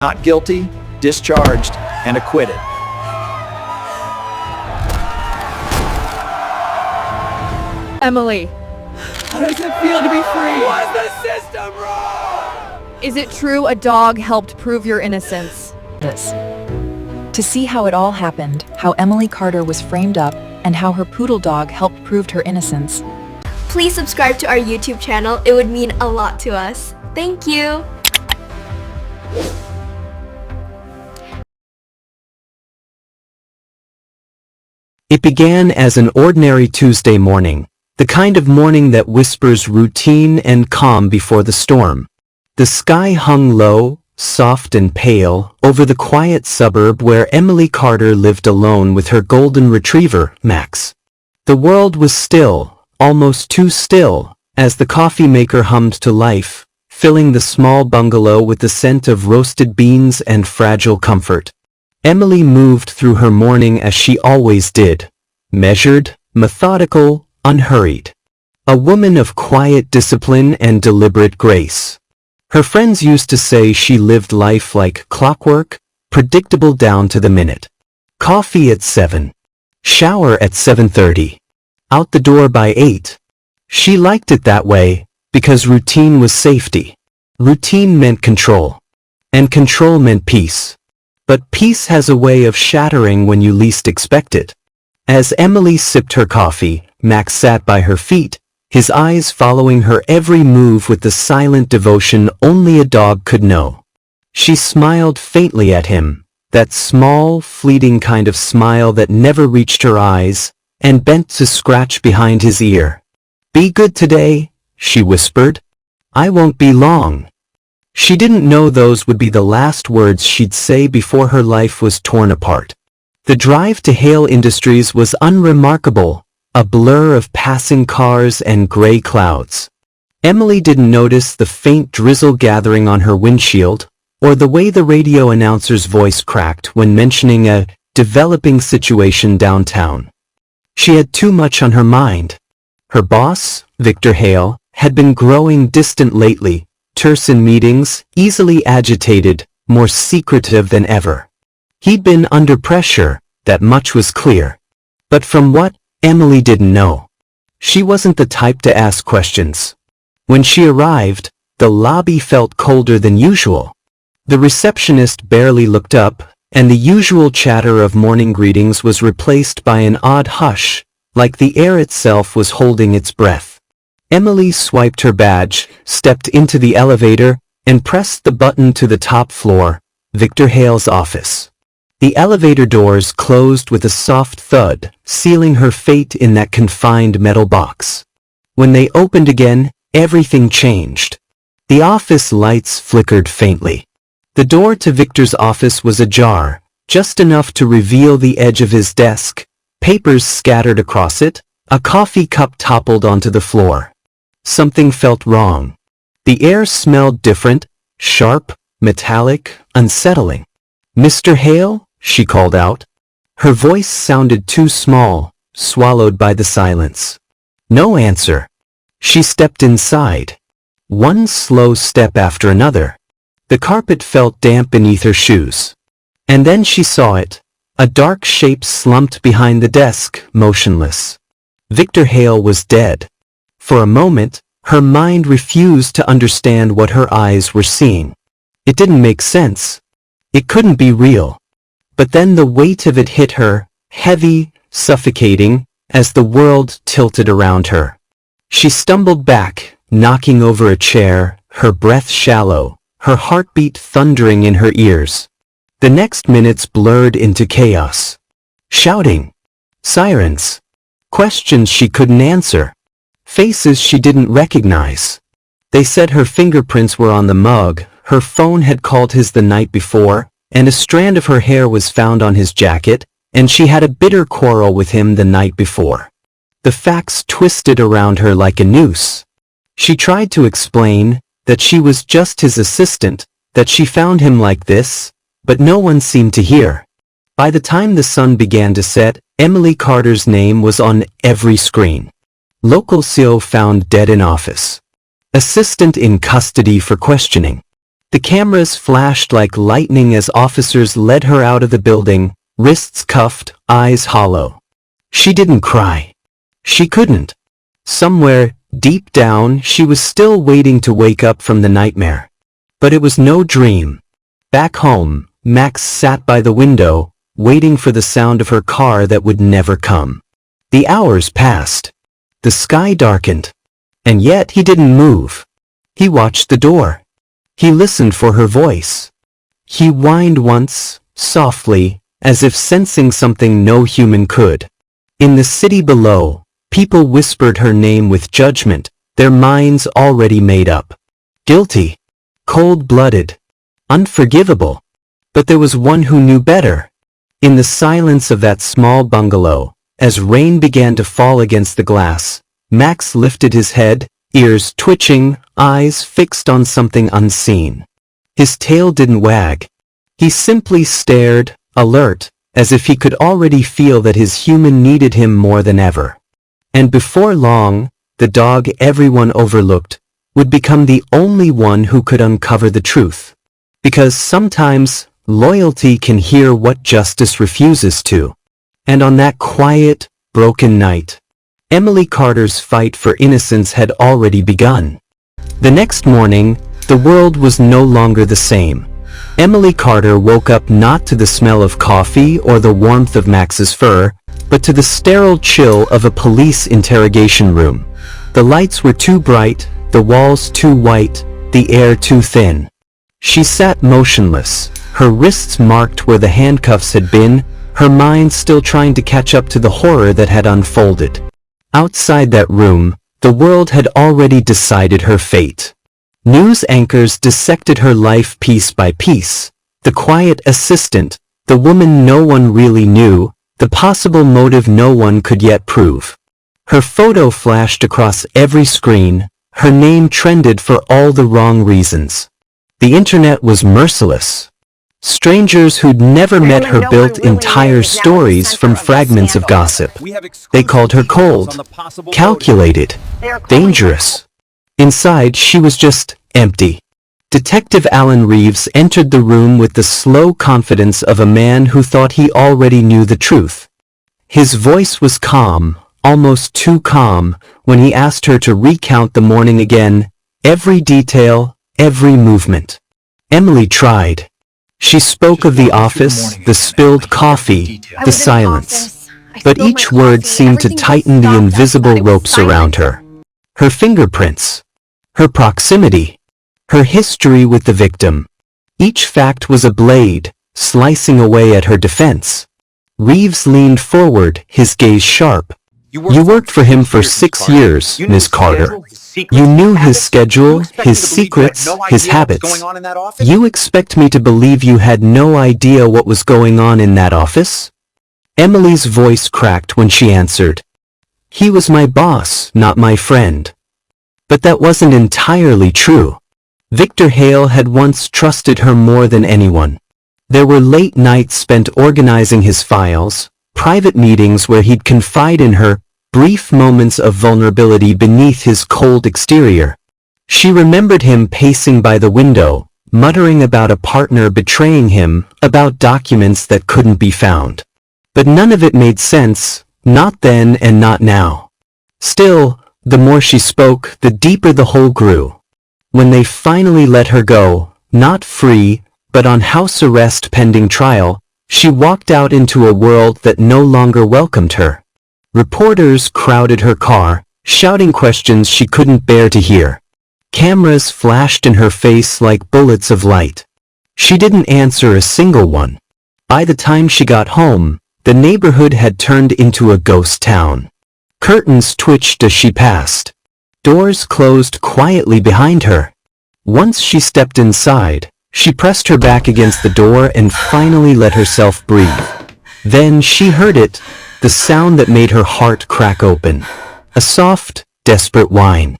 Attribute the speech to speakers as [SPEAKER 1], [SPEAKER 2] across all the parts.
[SPEAKER 1] Not guilty, discharged, and acquitted.
[SPEAKER 2] Emily,
[SPEAKER 3] How does it feel to be free? Was the system wrong?
[SPEAKER 2] is it true a dog helped prove your innocence?
[SPEAKER 4] This. To see how it all happened, how Emily Carter was framed up, and how her poodle dog helped prove her innocence.
[SPEAKER 5] Please subscribe to our YouTube channel. It would mean a lot to us. Thank you.
[SPEAKER 6] It began as an ordinary Tuesday morning, the kind of morning that whispers routine and calm before the storm. The sky hung low, soft and pale, over the quiet suburb where Emily Carter lived alone with her golden retriever, Max. The world was still, almost too still, as the coffee maker hummed to life, filling the small bungalow with the scent of roasted beans and fragile comfort. Emily moved through her morning as she always did, measured, methodical, unhurried. A woman of quiet discipline and deliberate grace. Her friends used to say she lived life like clockwork, predictable down to the minute. Coffee at 7. Shower at 7:30. Out the door by 8. She liked it that way, because routine was safety. Routine meant control. And control meant peace. But peace has a way of shattering when you least expect it. As Emily sipped her coffee, Max sat by her feet, his eyes following her every move with the silent devotion only a dog could know. She smiled faintly at him, that small, fleeting kind of smile that never reached her eyes, and bent to scratch behind his ear. "Be good today," she whispered. "I won't be long." She didn't know those would be the last words she'd say before her life was torn apart. The drive to Hale Industries was unremarkable, a blur of passing cars and gray clouds. Emily didn't notice the faint drizzle gathering on her windshield, or the way the radio announcer's voice cracked when mentioning a developing situation downtown. She had too much on her mind. Her boss, Victor Hale, had been growing distant lately, terse in meetings, easily agitated, more secretive than ever. He'd been under pressure, that much was clear. But from what, Emily didn't know. She wasn't the type to ask questions. When she arrived, the lobby felt colder than usual. The receptionist barely looked up, and the usual chatter of morning greetings was replaced by an odd hush, like the air itself was holding its breath. Emily swiped her badge, stepped into the elevator, and pressed the button to the top floor, Victor Hale's office. The elevator doors closed with a soft thud, sealing her fate in that confined metal box. When they opened again, everything changed. The office lights flickered faintly. The door to Victor's office was ajar, just enough to reveal the edge of his desk, papers scattered across it, a coffee cup toppled onto the floor. Something felt wrong. The air smelled different, sharp, metallic, unsettling. "Mr. Hale?" she called out. Her voice sounded too small, swallowed by the silence. No answer. She stepped inside. One slow step after another. The carpet felt damp beneath her shoes. And then she saw it, a dark shape slumped behind the desk, motionless. Victor Hale was dead. For a moment, her mind refused to understand what her eyes were seeing. It didn't make sense. It couldn't be real. But then the weight of it hit her, heavy, suffocating, as the world tilted around her. She stumbled back, knocking over a chair, her breath shallow, her heartbeat thundering in her ears. The next minutes blurred into chaos. Shouting. Sirens. Questions she couldn't answer. Faces she didn't recognize. They said her fingerprints were on the mug, her phone had called his the night before, and a strand of her hair was found on his jacket, and she had a bitter quarrel with him the night before. The facts twisted around her like a noose. She tried to explain that she was just his assistant, that she found him like this, but no one seemed to hear. By the time the sun began to set, Emily Carter's name was on every screen. Local CO found dead in office. Assistant in custody for questioning. The cameras flashed like lightning as officers led her out of the building, wrists cuffed, eyes hollow. She didn't cry. She couldn't. Somewhere, deep down, she was still waiting to wake up from the nightmare. But it was no dream. Back home, Max sat by the window, waiting for the sound of her car that would never come. The hours passed. The sky darkened. And yet he didn't move. He watched the door. He listened for her voice. He whined once, softly, as if sensing something no human could. In the city below, people whispered her name with judgment, their minds already made up. Guilty. Cold-blooded. Unforgivable. But there was one who knew better. In the silence of that small bungalow, as rain began to fall against the glass, Max lifted his head, ears twitching, eyes fixed on something unseen. His tail didn't wag. He simply stared, alert, as if he could already feel that his human needed him more than ever. And before long, the dog everyone overlooked would become the only one who could uncover the truth. Because sometimes, loyalty can hear what justice refuses to. And on that quiet, broken night, Emily Carter's fight for innocence had already begun. The next morning, the world was no longer the same. Emily Carter woke up not to the smell of coffee or the warmth of Max's fur, but to the sterile chill of a police interrogation room. The lights were too bright, the walls too white, the air too thin. She sat motionless, her wrists marked where the handcuffs had been, her mind still trying to catch up to the horror that had unfolded. Outside that room, the world had already decided her fate. News anchors dissected her life piece by piece. The quiet assistant, the woman no one really knew, the possible motive no one could yet prove. Her photo flashed across every screen, her name trended for all the wrong reasons. The internet was merciless. Strangers who'd never met her built entire stories from fragments of gossip. They called her cold, calculated, dangerous. Inside, she was just empty. Detective Alan Reeves entered the room with the slow confidence of a man who thought he already knew the truth. His voice was calm, almost too calm, when he asked her to recount the morning again, every detail, every movement. Emily tried. She spoke of the office, the spilled coffee, the silence. But each word seemed to tighten the invisible ropes around her. Her fingerprints. Her proximity. Her history with the victim. Each fact was a blade, slicing away at her defense. Reeves leaned forward, his gaze sharp. You worked for him for 6 years, Ms. Carter. You knew his schedule, his secrets, his habits. You expect me to believe you had no idea what was going on in that office? Emily's voice cracked when she answered. He was my boss, not my friend. But that wasn't entirely true. Victor Hale had once trusted her more than anyone. There were late nights spent organizing his files, private meetings where he'd confide in her, brief moments of vulnerability beneath his cold exterior. She remembered him pacing by the window, muttering about a partner betraying him, about documents that couldn't be found. But none of it made sense, not then and not now. Still, the more she spoke, the deeper the hole grew. When they finally let her go, not free, but on house arrest pending trial, she walked out into a world that no longer welcomed her. Reporters crowded her car, shouting questions she couldn't bear to hear. Cameras flashed in her face like bullets of light. She didn't answer a single one. By the time she got home, the neighborhood had turned into a ghost town. Curtains twitched as she passed. Doors closed quietly behind her. Once she stepped inside, she pressed her back against the door and finally let herself breathe. Then she heard it, the sound that made her heart crack open. A soft, desperate whine.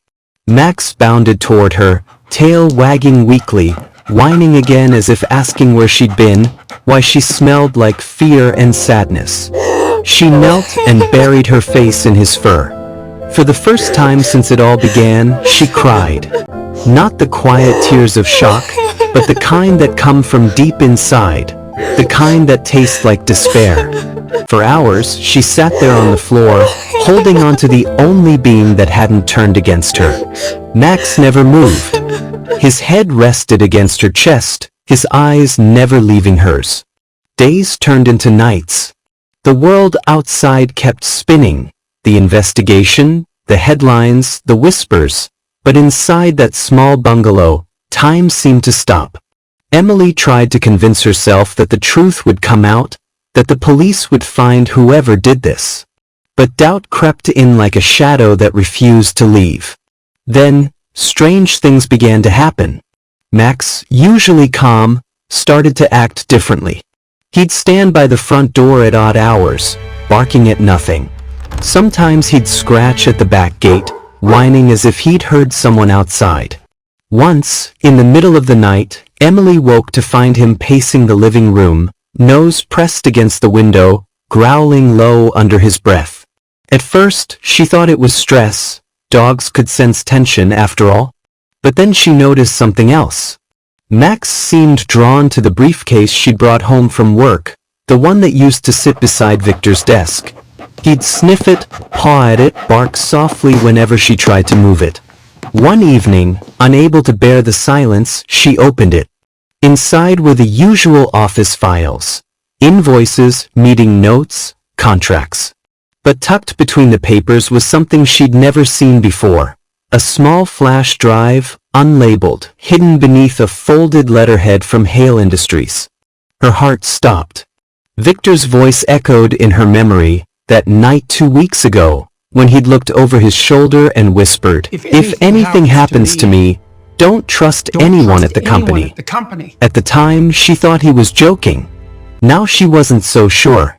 [SPEAKER 6] Max bounded toward her, tail wagging weakly, whining again as if asking where she'd been, why she smelled like fear and sadness. She knelt and buried her face in his fur. For the first time since it all began, she cried. Not the quiet tears of shock, but the kind that come from deep inside, the kind that taste like despair. For hours, she sat there on the floor, holding on to the only being that hadn't turned against her. Max never moved. His head rested against her chest, his eyes never leaving hers. Days turned into nights. The world outside kept spinning. The investigation, the headlines, the whispers. But inside that small bungalow, time seemed to stop. Emily tried to convince herself that the truth would come out, that the police would find whoever did this. But doubt crept in like a shadow that refused to leave. Then, strange things began to happen. Max, usually calm, started to act differently. He'd stand by the front door at odd hours, barking at nothing. Sometimes he'd scratch at the back gate, whining as if he'd heard someone outside. Once, in the middle of the night, Emily woke to find him pacing the living room, nose pressed against the window, growling low under his breath. At first, she thought it was stress. Dogs could sense tension after all. But then she noticed something else. Max seemed drawn to the briefcase she'd brought home from work, the one that used to sit beside Victor's desk. He'd sniff it, paw at it, bark softly whenever she tried to move it. One evening, unable to bear the silence, she opened it. Inside were the usual office files. Invoices, meeting notes, contracts. But tucked between the papers was something she'd never seen before. A small flash drive, unlabeled, hidden beneath a folded letterhead from Hale Industries. Her heart stopped. Victor's voice echoed in her memory, that night 2 weeks ago, when he'd looked over his shoulder and whispered, "If anything happens to me, don't trust anyone at the company." At the time, she thought he was joking. Now she wasn't so sure.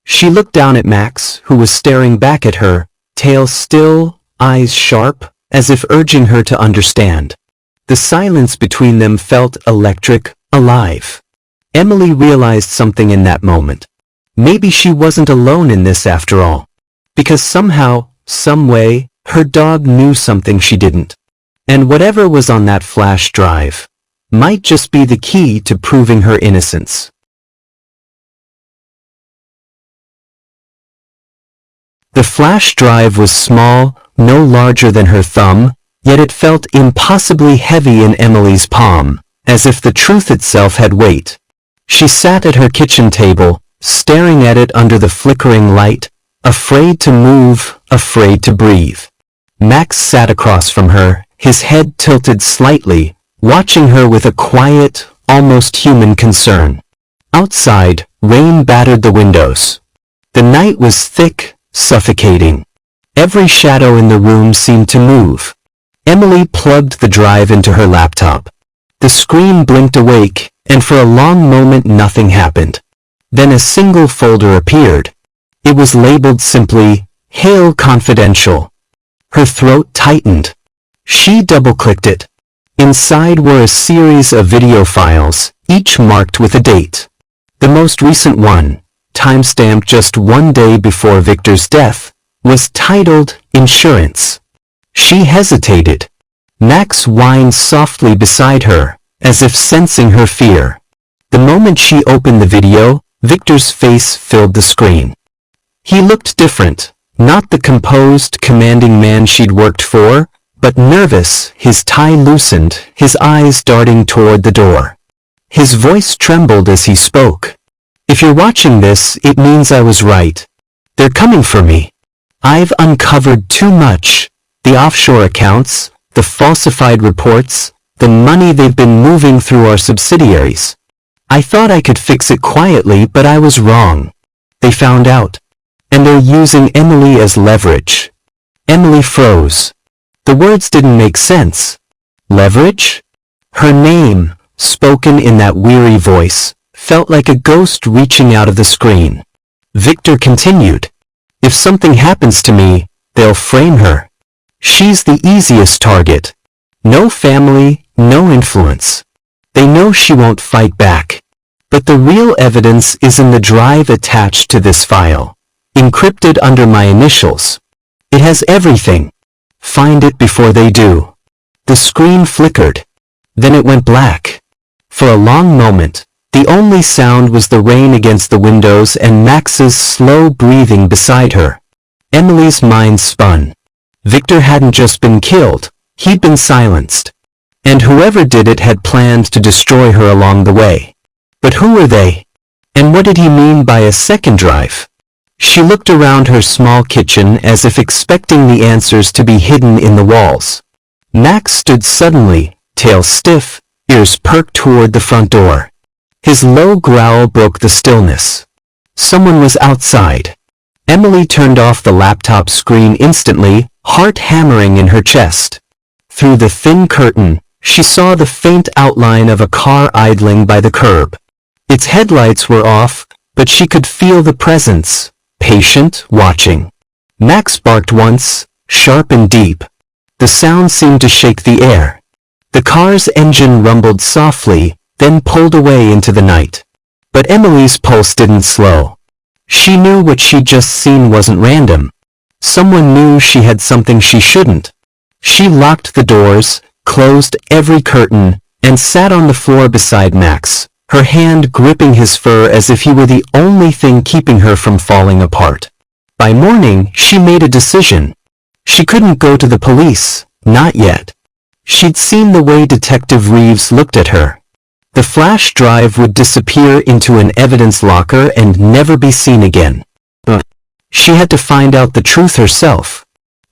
[SPEAKER 6] She looked down at Max, who was staring back at her, tail still, eyes sharp, as if urging her to understand. The silence between them felt electric, alive. Emily realized something in that moment. Maybe she wasn't alone in this after all. Because somehow, some way, her dog knew something she didn't. And whatever was on that flash drive might just be the key to proving her innocence. The flash drive was small, no larger than her thumb, yet it felt impossibly heavy in Emily's palm, as if the truth itself had weight. She sat at her kitchen table, staring at it under the flickering light, afraid to move, afraid to breathe. Max sat across from her, his head tilted slightly, watching her with a quiet, almost human concern. Outside, rain battered the windows. The night was thick, suffocating. Every shadow in the room seemed to move. Emily plugged the drive into her laptop. The screen blinked awake, and for a long moment nothing happened. Then a single folder appeared. It was labeled simply, Hale Confidential. Her throat tightened. She double-clicked it. Inside were a series of video files, each marked with a date. The most recent one, timestamped just 1 day before Victor's death, was titled Insurance. She hesitated. Max whined softly beside her, as if sensing her fear. The moment she opened the video, Victor's face filled the screen. He looked different, not the composed, commanding man she'd worked for, but nervous, his tie loosened, his eyes darting toward the door. His voice trembled as he spoke. "If you're watching this, it means I was right. They're coming for me. I've uncovered too much. The offshore accounts, the falsified reports, the money they've been moving through our subsidiaries. I thought I could fix it quietly, but I was wrong. They found out. And they're using Emily as leverage." Emily froze. The words didn't make sense. Leverage? Her name, spoken in that weary voice, felt like a ghost reaching out of the screen. Victor continued, "If something happens to me, they'll frame her. She's the easiest target. No family, no influence. They know she won't fight back. But the real evidence is in the drive attached to this file, encrypted under my initials. It has everything. Find it before they do." The The screen flickered. Then it went black. For a long moment, the only sound was the rain against the windows and Max's slow breathing beside her. Emily's mind spun. Victor hadn't just been killed, he'd been silenced. And whoever did it had planned to destroy her along the way. But who were they? And what did he mean by a second drive? She looked around her small kitchen as if expecting the answers to be hidden in the walls. Max stood suddenly, tail stiff, ears perked toward the front door. His low growl broke the stillness. Someone was outside. Emily turned off the laptop screen instantly, heart hammering in her chest. Through the thin curtain, she saw the faint outline of a car idling by the curb. Its headlights were off, but she could feel the presence, patient, watching. Max barked once, sharp and deep. The sound seemed to shake the air. The car's engine rumbled softly, then pulled away into the night. But Emily's pulse didn't slow. She knew what she'd just seen wasn't random. Someone knew she had something she shouldn't. She locked the doors, closed every curtain, and sat on the floor beside Max, her hand gripping his fur as if he were the only thing keeping her from falling apart. By morning, she made a decision. She couldn't go to the police, not yet. She'd seen the way Detective Reeves looked at her. The flash drive would disappear into an evidence locker and never be seen again. But she had to find out the truth herself.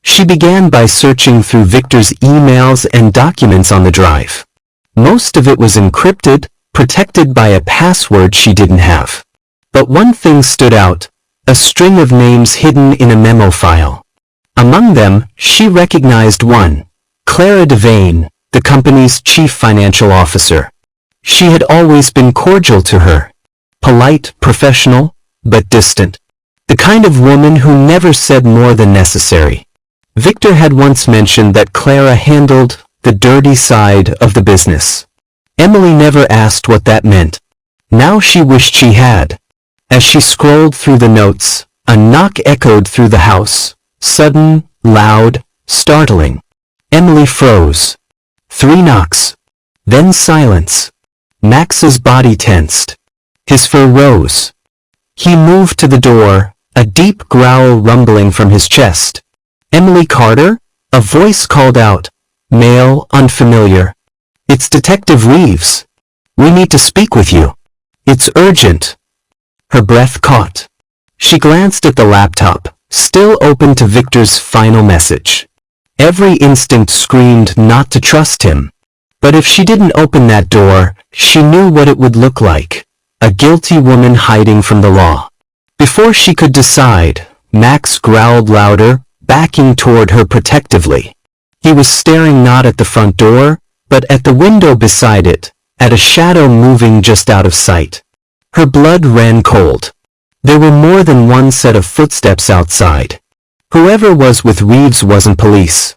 [SPEAKER 6] She began by searching through Victor's emails and documents on the drive. Most of it was encrypted, protected by a password she didn't have. But one thing stood out, a string of names hidden in a memo file. Among them, she recognized one, Clara Devane, the company's chief financial officer. She had always been cordial to her. Polite, professional, but distant. The kind of woman who never said more than necessary. Victor had once mentioned that Clara handled the dirty side of the business. Emily never asked what that meant. Now she wished she had. As she scrolled through the notes, a knock echoed through the house. Sudden, loud, startling. Emily froze. 3 knocks. Then silence. Max's body tensed. His fur rose. He moved to the door, a deep growl rumbling from his chest. Emily Carter? A voice called out. Male, unfamiliar. It's Detective Reeves. We need to speak with you. It's urgent. Her breath caught. She glanced at the laptop, still open to Victor's final message. Every instinct screamed not to trust him. But if she didn't open that door, she knew what it would look like. A guilty woman hiding from the law. Before she could decide, Max growled louder, backing toward her protectively. He was staring not at the front door, but at the window beside it, at a shadow moving just out of sight. Her blood ran cold. There were more than one set of footsteps outside. Whoever was with Reeves wasn't police.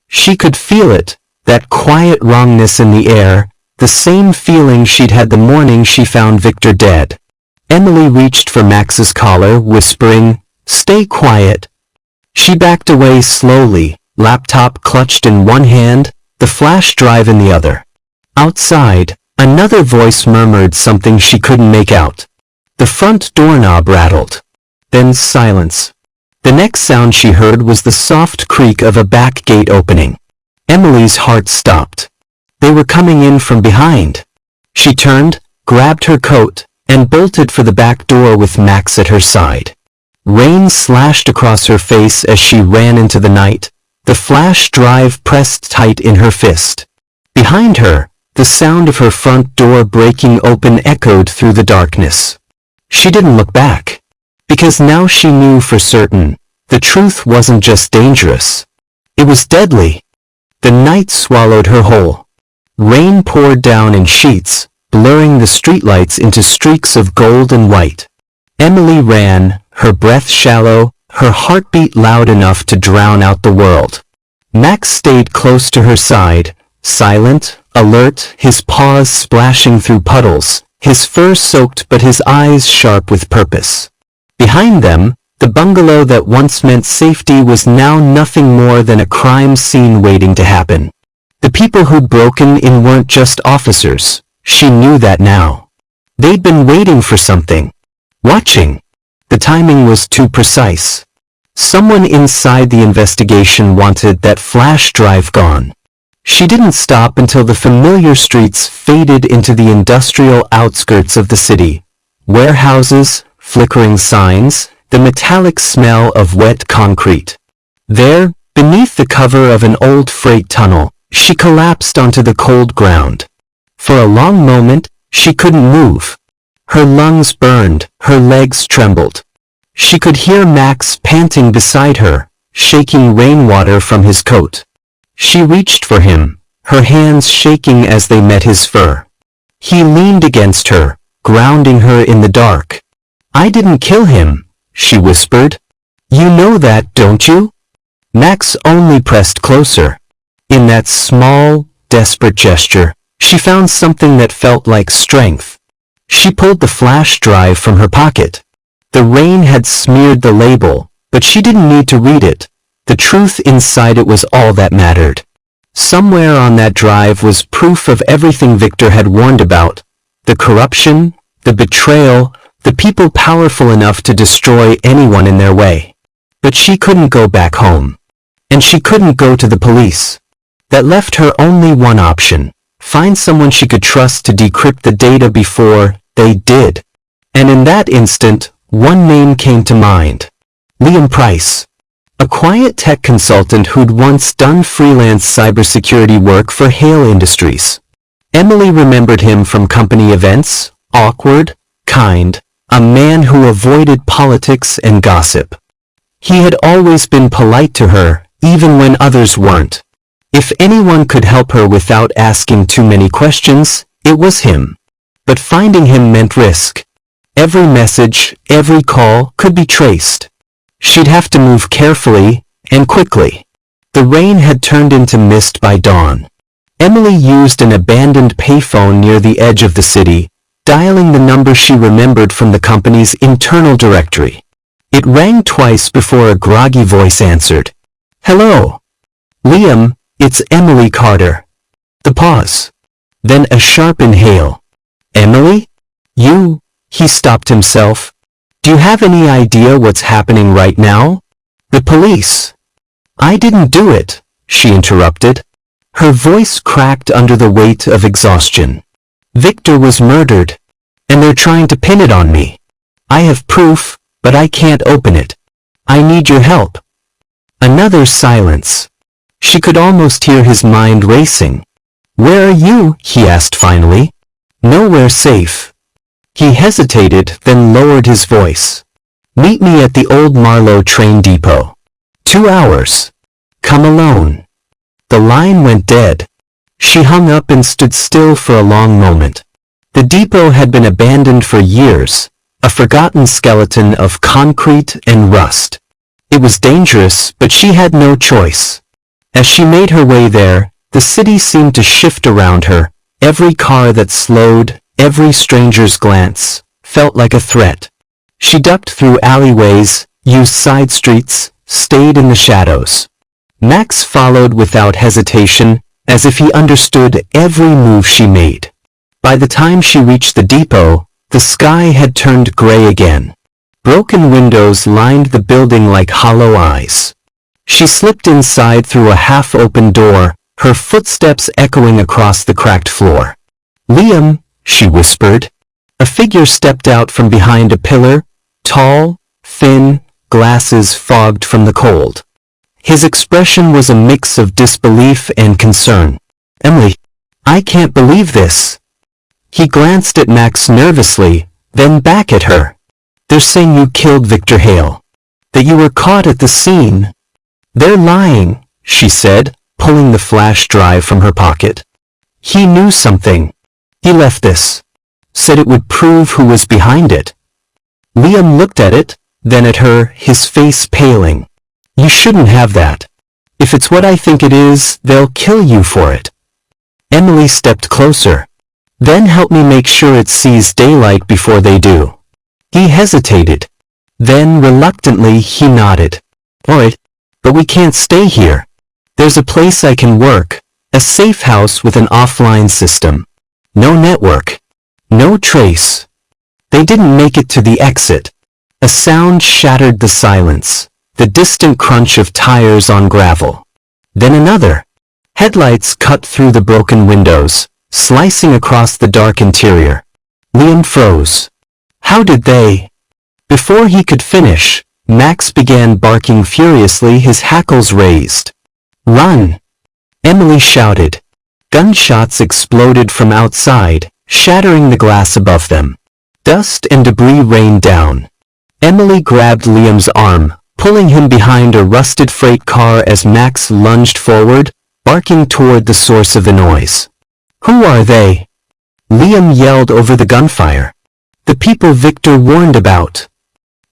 [SPEAKER 6] She could feel it, that quiet wrongness in the air, the same feeling she'd had the morning she found Victor dead. Emily reached for Max's collar, whispering, "Stay quiet." She backed away slowly, laptop clutched in one hand, the flash drive in the other. Outside, another voice murmured something she couldn't make out. The front doorknob rattled. Then silence. The next sound she heard was the soft creak of a back gate opening. Emily's heart stopped. They were coming in from behind. She turned, grabbed her coat, and bolted for the back door with Max at her side. Rain slashed across her face as she ran into the night, the flash drive pressed tight in her fist. Behind her, the sound of her front door breaking open echoed through the darkness. She didn't look back. Because now she knew for certain, the truth wasn't just dangerous. It was deadly. The night swallowed her whole. Rain poured down in sheets, blurring the streetlights into streaks of gold and white. Emily ran, her breath shallow, her heartbeat loud enough to drown out the world. Max stayed close to her side, silent, alert, his paws splashing through puddles, his fur soaked but his eyes sharp with purpose. Behind them, the bungalow that once meant safety was now nothing more than a crime scene waiting to happen. The people who'd broken in weren't just officers. She knew that now. They'd been waiting for something. Watching. The timing was too precise. Someone inside the investigation wanted that flash drive gone. She didn't stop until the familiar streets faded into the industrial outskirts of the city. Warehouses, flickering signs, the metallic smell of wet concrete. There, beneath the cover of an old freight tunnel, she collapsed onto the cold ground. For a long moment, she couldn't move. Her lungs burned, her legs trembled. She could hear Max panting beside her, shaking rainwater from his coat. She reached for him, her hands shaking as they met his fur. He leaned against her, grounding her in the dark. "I didn't kill him," she whispered. "You know that, don't you?" Max only pressed closer. In that small, desperate gesture, she found something that felt like strength. She pulled the flash drive from her pocket. The rain had smeared the label, but she didn't need to read it. The truth inside it was all that mattered. Somewhere on that drive was proof of everything Victor had warned about. The corruption, the betrayal, the people powerful enough to destroy anyone in their way. But she couldn't go back home. And she couldn't go to the police. That left her only one option. Find someone she could trust to decrypt the data before they did. And in that instant, one name came to mind. Liam Price. A quiet tech consultant who'd once done freelance cybersecurity work for Hale Industries. Emily remembered him from company events, awkward, kind, a man who avoided politics and gossip. He had always been polite to her, even when others weren't. If anyone could help her without asking too many questions, it was him. But finding him meant risk. Every message, every call could be traced. She'd have to move carefully and quickly. The rain had turned into mist by dawn. Emily used an abandoned payphone near the edge of the city, dialing the number she remembered from the company's internal directory. It rang twice before a groggy voice answered. "Hello. Liam, it's Emily Carter." The pause. Then a sharp inhale. "Emily? You?" He stopped himself. "Do you have any idea what's happening right now?" "The police." "I didn't do it," she interrupted. Her voice cracked under the weight of exhaustion. "Victor was murdered, and they're trying to pin it on me. I have proof, but I can't open it. I need your help." Another silence. She could almost hear his mind racing. "Where are you?" he asked finally. "Nowhere safe." He hesitated, then lowered his voice. "Meet me at the old Marlow train depot. 2 hours. Come alone." The line went dead. She hung up and stood still for a long moment. The depot had been abandoned for years, a forgotten skeleton of concrete and rust. It was dangerous, but she had no choice. As she made her way there, the city seemed to shift around her. Every car that slowed, every stranger's glance, felt like a threat. She ducked through alleyways, used side streets, stayed in the shadows. Max followed without hesitation, as if he understood every move she made. By the time she reached the depot, the sky had turned gray again. Broken windows lined the building like hollow eyes. She slipped inside through a half-open door, her footsteps echoing across the cracked floor. "Liam," she whispered. A figure stepped out from behind a pillar, tall, thin, glasses fogged from the cold. His expression was a mix of disbelief and concern. "Emily, I can't believe this." He glanced at Max nervously, then back at her. "They're saying you killed Victor Hale. That you were caught at the scene." "They're lying," she said, pulling the flash drive from her pocket. "He knew something. He left this. Said it would prove who was behind it." Liam looked at it, then at her, his face paling. "You shouldn't have that. If it's what I think it is, they'll kill you for it." Emily stepped closer. "Then help me make sure it sees daylight before they do." He hesitated. Then reluctantly he nodded. "All right, but we can't stay here. There's a place I can work, A safe house with an offline system. No network. No trace. They didn't make it to the exit. A sound shattered the silence, the distant crunch of tires on gravel. Then another. Headlights cut through the broken windows, slicing across the dark interior. Liam froze. How did they? Before he could finish, Max began barking furiously, his hackles raised. Run! Emily shouted. Gunshots exploded from outside, shattering the glass above them. Dust and debris rained down. Emily grabbed Liam's arm, pulling him behind a rusted freight car as Max lunged forward, barking toward the source of the noise. Who are they? Liam yelled over the gunfire. The people Victor warned about.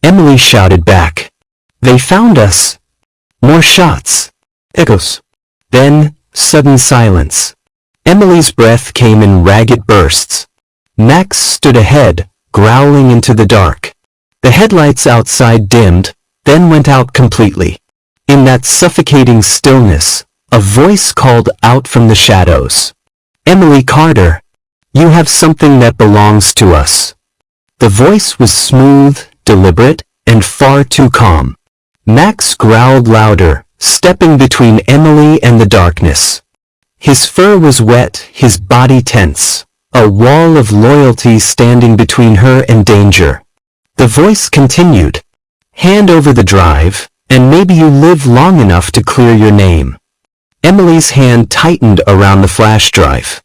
[SPEAKER 6] Emily shouted back. They found us. More shots. Echoes. Then, sudden silence. Emily's breath came in ragged bursts. Max stood ahead, growling into the dark. The headlights outside dimmed, then went out completely. In that suffocating stillness, a voice called out from the shadows. Emily Carter, you have something that belongs to us. The voice was smooth, deliberate, and far too calm. Max growled louder, stepping between Emily and the darkness. His fur was wet, his body tense, a wall of loyalty standing between her and danger. The voice continued. Hand over the drive, and maybe you live long enough to clear your name. Emily's hand tightened around the flash drive.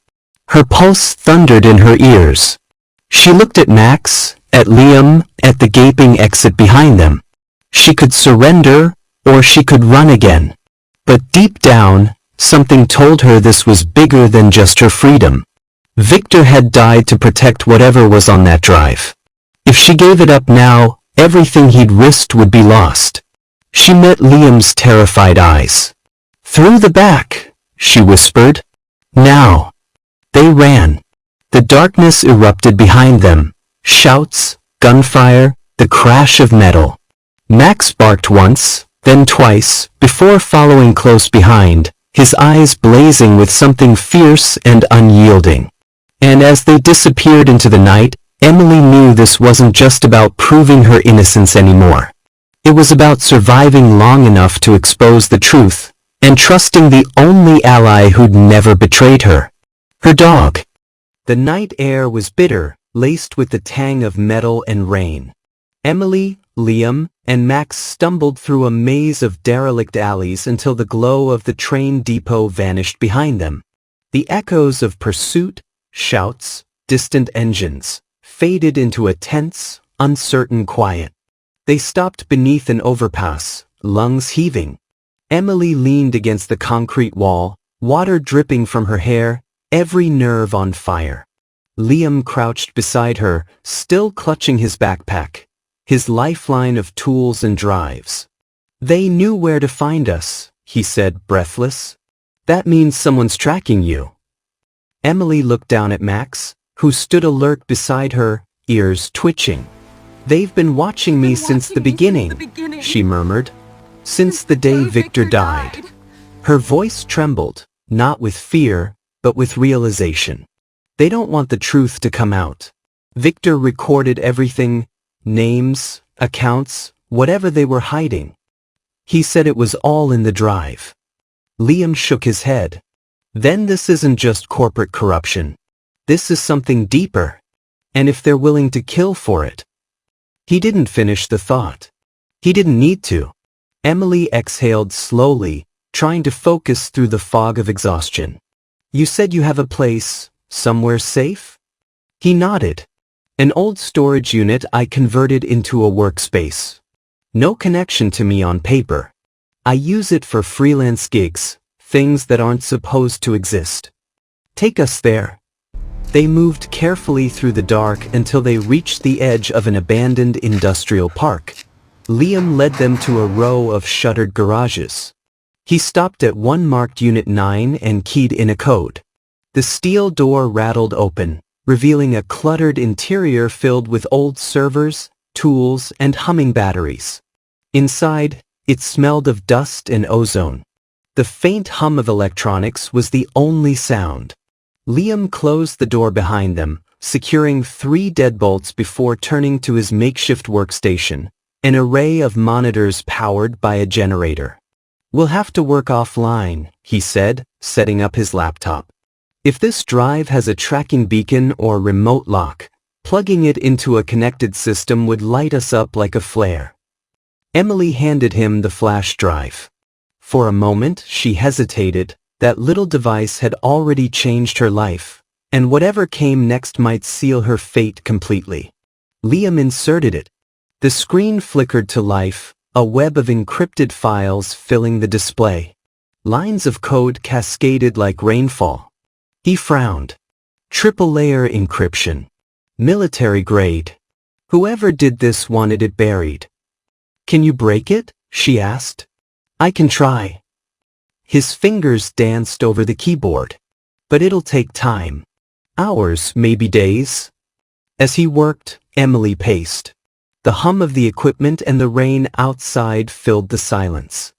[SPEAKER 6] Her pulse thundered in her ears. She looked at Max, at Liam, at the gaping exit behind them. She could surrender, or she could run again. But deep down, something told her this was bigger than just her freedom. Victor had died to protect whatever was on that drive. If she gave it up now, everything he'd risked would be lost. She met Liam's terrified eyes. Through the back, she whispered. Now. They ran. The darkness erupted behind them. Shouts, gunfire, the crash of metal. Max barked once, then twice, before following close behind, his eyes blazing with something fierce and unyielding. And as they disappeared into the night, Emily knew this wasn't just about proving her innocence anymore. It was about surviving long enough to expose the truth, and trusting the only ally who'd never betrayed her. Her dog. The night air was bitter, laced with the tang of metal and rain. Emily, Liam, and Max stumbled through a maze of derelict alleys until the glow of the train depot vanished behind them. The echoes of pursuit, shouts, distant engines, faded into a tense, uncertain quiet. They stopped beneath an overpass, lungs heaving. Emily leaned against the concrete wall, water dripping from her hair, every nerve on fire. Liam crouched beside her, still clutching his backpack, his lifeline of tools and drives. They knew where to find us, he said, breathless. That means someone's tracking you. Emily looked down at Max, who stood alert beside her, ears twitching. They've been watching me since the beginning, she murmured. Since the day Victor died. Her voice trembled, not with fear, but with realization. They don't want the truth to come out. Victor recorded everything, names, accounts, whatever they were hiding. He said it was all in the drive. Liam shook his head. Then this isn't just corporate corruption. This is something deeper. And if they're willing to kill for it. He didn't finish the thought. He didn't need to. Emily exhaled slowly, trying to focus through the fog of exhaustion. You said you have a place, somewhere safe? He nodded. An old storage unit I converted into a workspace. No connection to me on paper. I use it for freelance gigs, things that aren't supposed to exist. Take us there. They moved carefully through the dark until they reached the edge of an abandoned industrial park. Liam led them to a row of shuttered garages. He stopped at one marked Unit 9 and keyed in a code. The steel door rattled open, revealing a cluttered interior filled with old servers, tools, and humming batteries. Inside, it smelled of dust and ozone. The faint hum of electronics was the only sound. Liam closed the door behind them, securing 3 deadbolts before turning to his makeshift workstation, an array of monitors powered by a generator. "We'll have to work offline," he said, setting up his laptop. "If this drive has a tracking beacon or remote lock, plugging it into a connected system would light us up like a flare." Emily handed him the flash drive. For a moment, she hesitated. That little device had already changed her life, and whatever came next might seal her fate completely. Liam inserted it. The screen flickered to life, a web of encrypted files filling the display. Lines of code cascaded like rainfall. He frowned. Triple-layer encryption. Military grade. Whoever did this wanted it buried. "Can you break it?" she asked. "I can try." His fingers danced over the keyboard. "But it'll take time. Hours, maybe days." As he worked, Emily paced. The hum of the equipment and the rain outside filled the silence.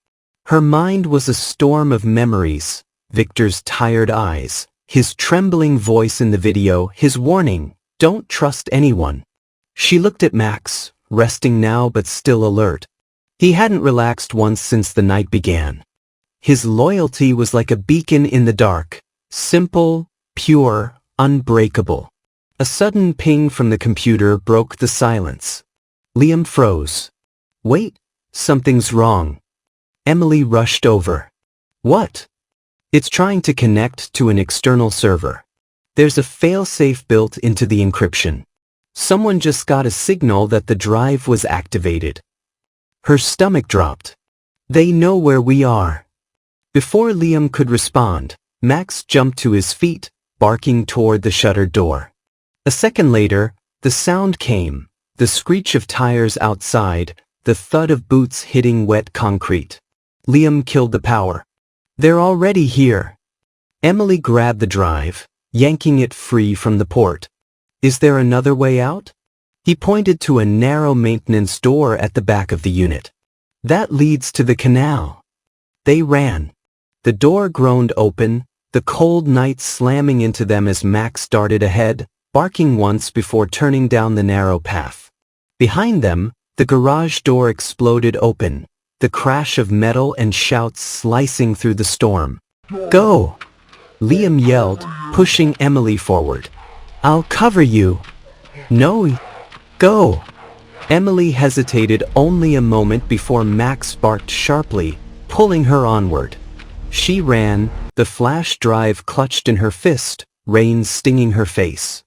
[SPEAKER 6] Her mind was a storm of memories. Victor's tired eyes, his trembling voice in the video, his warning, "Don't trust anyone." She looked at Max, resting now but still alert. He hadn't relaxed once since the night began. His loyalty was like a beacon in the dark, simple, pure, unbreakable. A sudden ping from the computer broke the silence. Liam froze. "Wait, something's wrong." Emily rushed over. "What?" "It's trying to connect to an external server. There's a failsafe built into the encryption. Someone just got a signal that the drive was activated." Her stomach dropped. "They know where we are." Before Liam could respond, Max jumped to his feet, barking toward the shuttered door. A second later, the sound came, the screech of tires outside, the thud of boots hitting wet concrete. Liam killed the power. "They're already here." Emily grabbed the drive, yanking it free from the port. "Is there another way out?" He pointed to a narrow maintenance door at the back of the unit. "That leads to the canal." They ran. The door groaned open, the cold night slamming into them as Max darted ahead, barking once before turning down the narrow path. Behind them, the garage door exploded open, the crash of metal and shouts slicing through the storm. "Go!" Liam yelled, pushing Emily forward. "I'll cover you." "No, go!" Emily hesitated only a moment before Max barked sharply, pulling her onward. She ran, the flash drive clutched in her fist, rain stinging her face.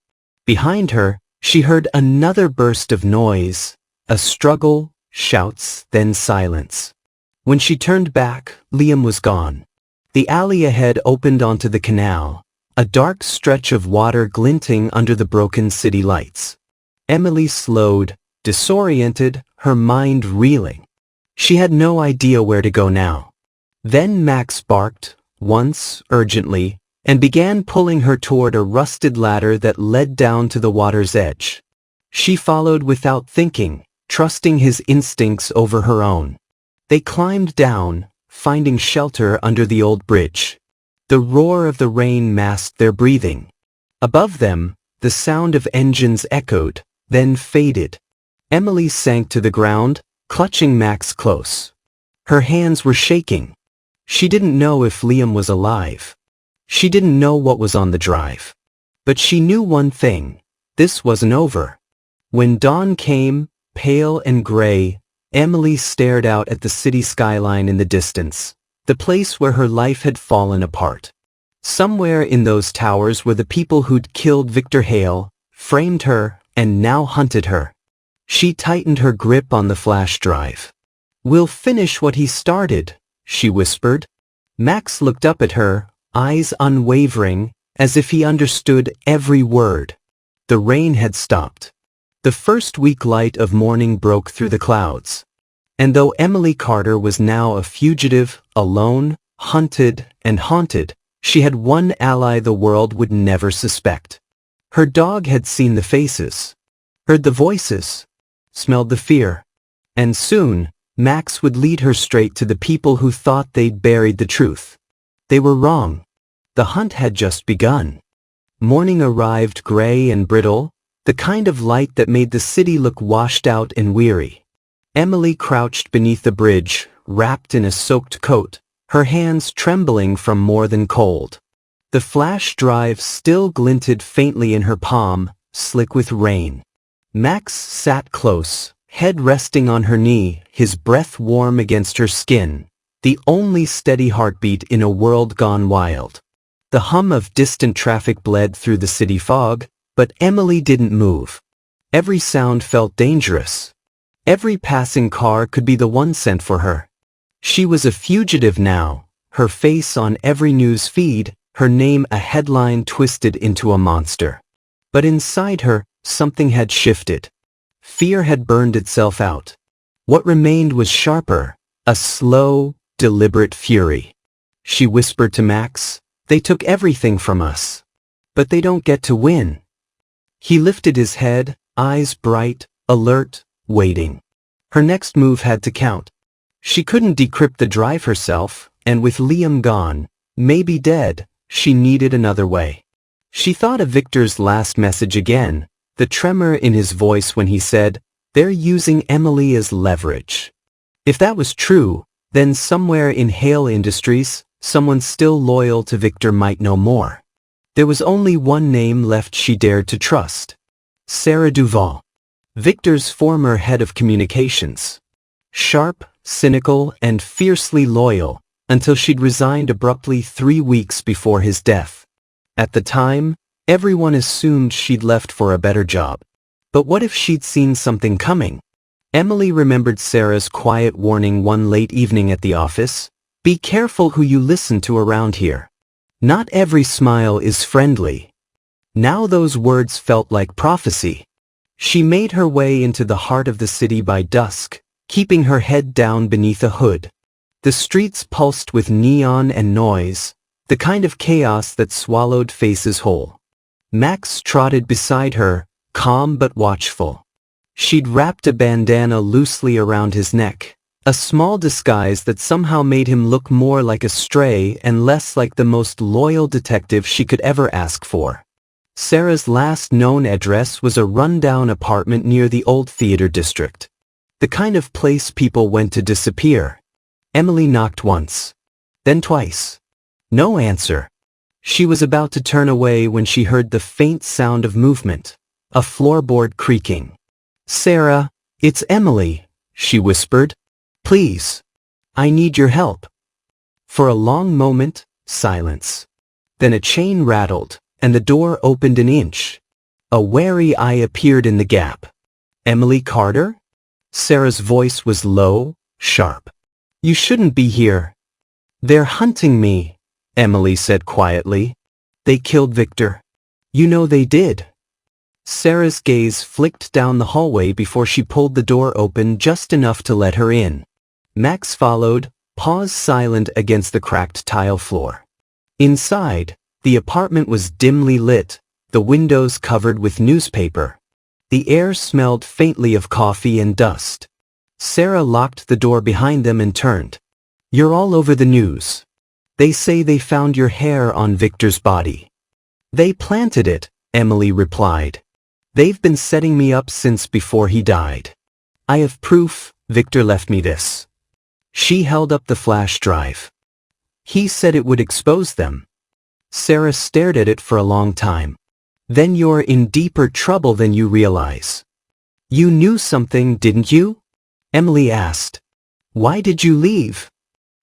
[SPEAKER 6] Behind her, she heard another burst of noise, a struggle, shouts, then silence. When she turned back, Liam was gone. The alley ahead opened onto the canal, a dark stretch of water glinting under the broken city lights. Emily slowed, disoriented, her mind reeling. She had no idea where to go now. Then Max barked, once urgently, and began pulling her toward a rusted ladder that led down to the water's edge. She followed without thinking, trusting his instincts over her own. They climbed down, finding shelter under the old bridge. The roar of the rain masked their breathing. Above them, the sound of engines echoed, then faded. Emily sank to the ground, clutching Max close. Her hands were shaking. She didn't know if Liam was alive. She didn't know what was on the drive. But she knew one thing. This wasn't over. When dawn came, pale and gray, Emily stared out at the city skyline in the distance, the place where her life had fallen apart. Somewhere in those towers were the people who'd killed Victor Hale, framed her, and now hunted her. She tightened her grip on the flash drive. "We'll finish what he started," she whispered. Max looked up at her, eyes unwavering, as if he understood every word. The rain had stopped. The first weak light of morning broke through the clouds. And though Emily Carter was now a fugitive, alone, hunted, and haunted, she had one ally the world would never suspect. Her dog had seen the faces, heard the voices, smelled the fear. And soon, Max would lead her straight to the people who thought they'd buried the truth. They were wrong. The hunt had just begun. Morning arrived gray and brittle, the kind of light that made the city look washed out and weary. Emily crouched beneath the bridge, wrapped in a soaked coat, her hands trembling from more than cold. The flash drive still glinted faintly in her palm, slick with rain. Max sat close, head resting on her knee, his breath warm against her skin, the only steady heartbeat in a world gone wild. The hum of distant traffic bled through the city fog, but Emily didn't move. Every sound felt dangerous. Every passing car could be the one sent for her. She was a fugitive now, her face on every news feed, her name a headline twisted into a monster. But inside her, something had shifted. Fear had burned itself out. What remained was sharper, a slow, deliberate fury. She whispered to Max, "They took everything from us. But they don't get to win." He lifted his head, eyes bright, alert, waiting. Her next move had to count. She couldn't decrypt the drive herself, and with Liam gone, maybe dead, she needed another way. She thought of Victor's last message again, the tremor in his voice when he said, "They're using Emily as leverage." If that was true, then somewhere in Hale Industries, someone still loyal to Victor might know more. There was only one name left she dared to trust. Sarah Duval. Victor's former head of communications. Sharp, cynical, and fiercely loyal, until she'd resigned abruptly 3 weeks before his death. At the time, everyone assumed she'd left for a better job. But what if she'd seen something coming? Emily remembered Sarah's quiet warning one late evening at the office. "Be careful who you listen to around here. Not every smile is friendly." Now those words felt like prophecy. She made her way into the heart of the city by dusk, keeping her head down beneath a hood. The streets pulsed with neon and noise, the kind of chaos that swallowed faces whole. Max trotted beside her, calm but watchful. She'd wrapped a bandana loosely around his neck, a small disguise that somehow made him look more like a stray and less like the most loyal detective she could ever ask for. Sarah's last known address was a rundown apartment near the old theater district. The kind of place people went to disappear. Emily knocked once. Then twice. No answer. She was about to turn away when she heard the faint sound of movement, a floorboard creaking. "Sarah, it's Emily," she whispered. "Please. I need your help." For a long moment, silence. Then a chain rattled, and the door opened an inch. A wary eye appeared in the gap. "Emily Carter?" Sarah's voice was low, sharp. "You shouldn't be here." "They're hunting me," Emily said quietly. "They killed Victor. You know they did." Sarah's gaze flicked down the hallway before she pulled the door open just enough to let her in. Max followed, paws silent against the cracked tile floor. Inside, the apartment was dimly lit, the windows covered with newspaper. The air smelled faintly of coffee and dust. Sarah locked the door behind them and turned. "You're all over the news. They say they found your hair on Victor's body." "They planted it," Emily replied. "They've been setting me up since before he died. I have proof. Victor left me this." She held up the flash drive. "He said it would expose them." Sarah stared at it for a long time. "Then you're in deeper trouble than you realize." "You knew something, didn't you?" Emily asked. "Why did you leave?"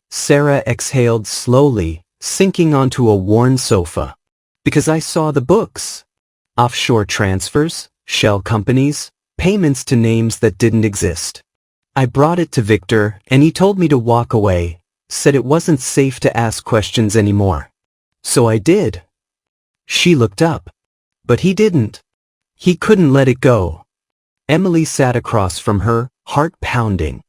[SPEAKER 6] Sarah exhaled slowly, sinking onto a worn sofa. "Because I saw the books. Offshore transfers, shell companies, payments to names that didn't exist. I brought it to Victor, and he told me to walk away, said it wasn't safe to ask questions anymore. So I did." She looked up. But he didn't. He couldn't let it go. Emily sat across from her, heart pounding.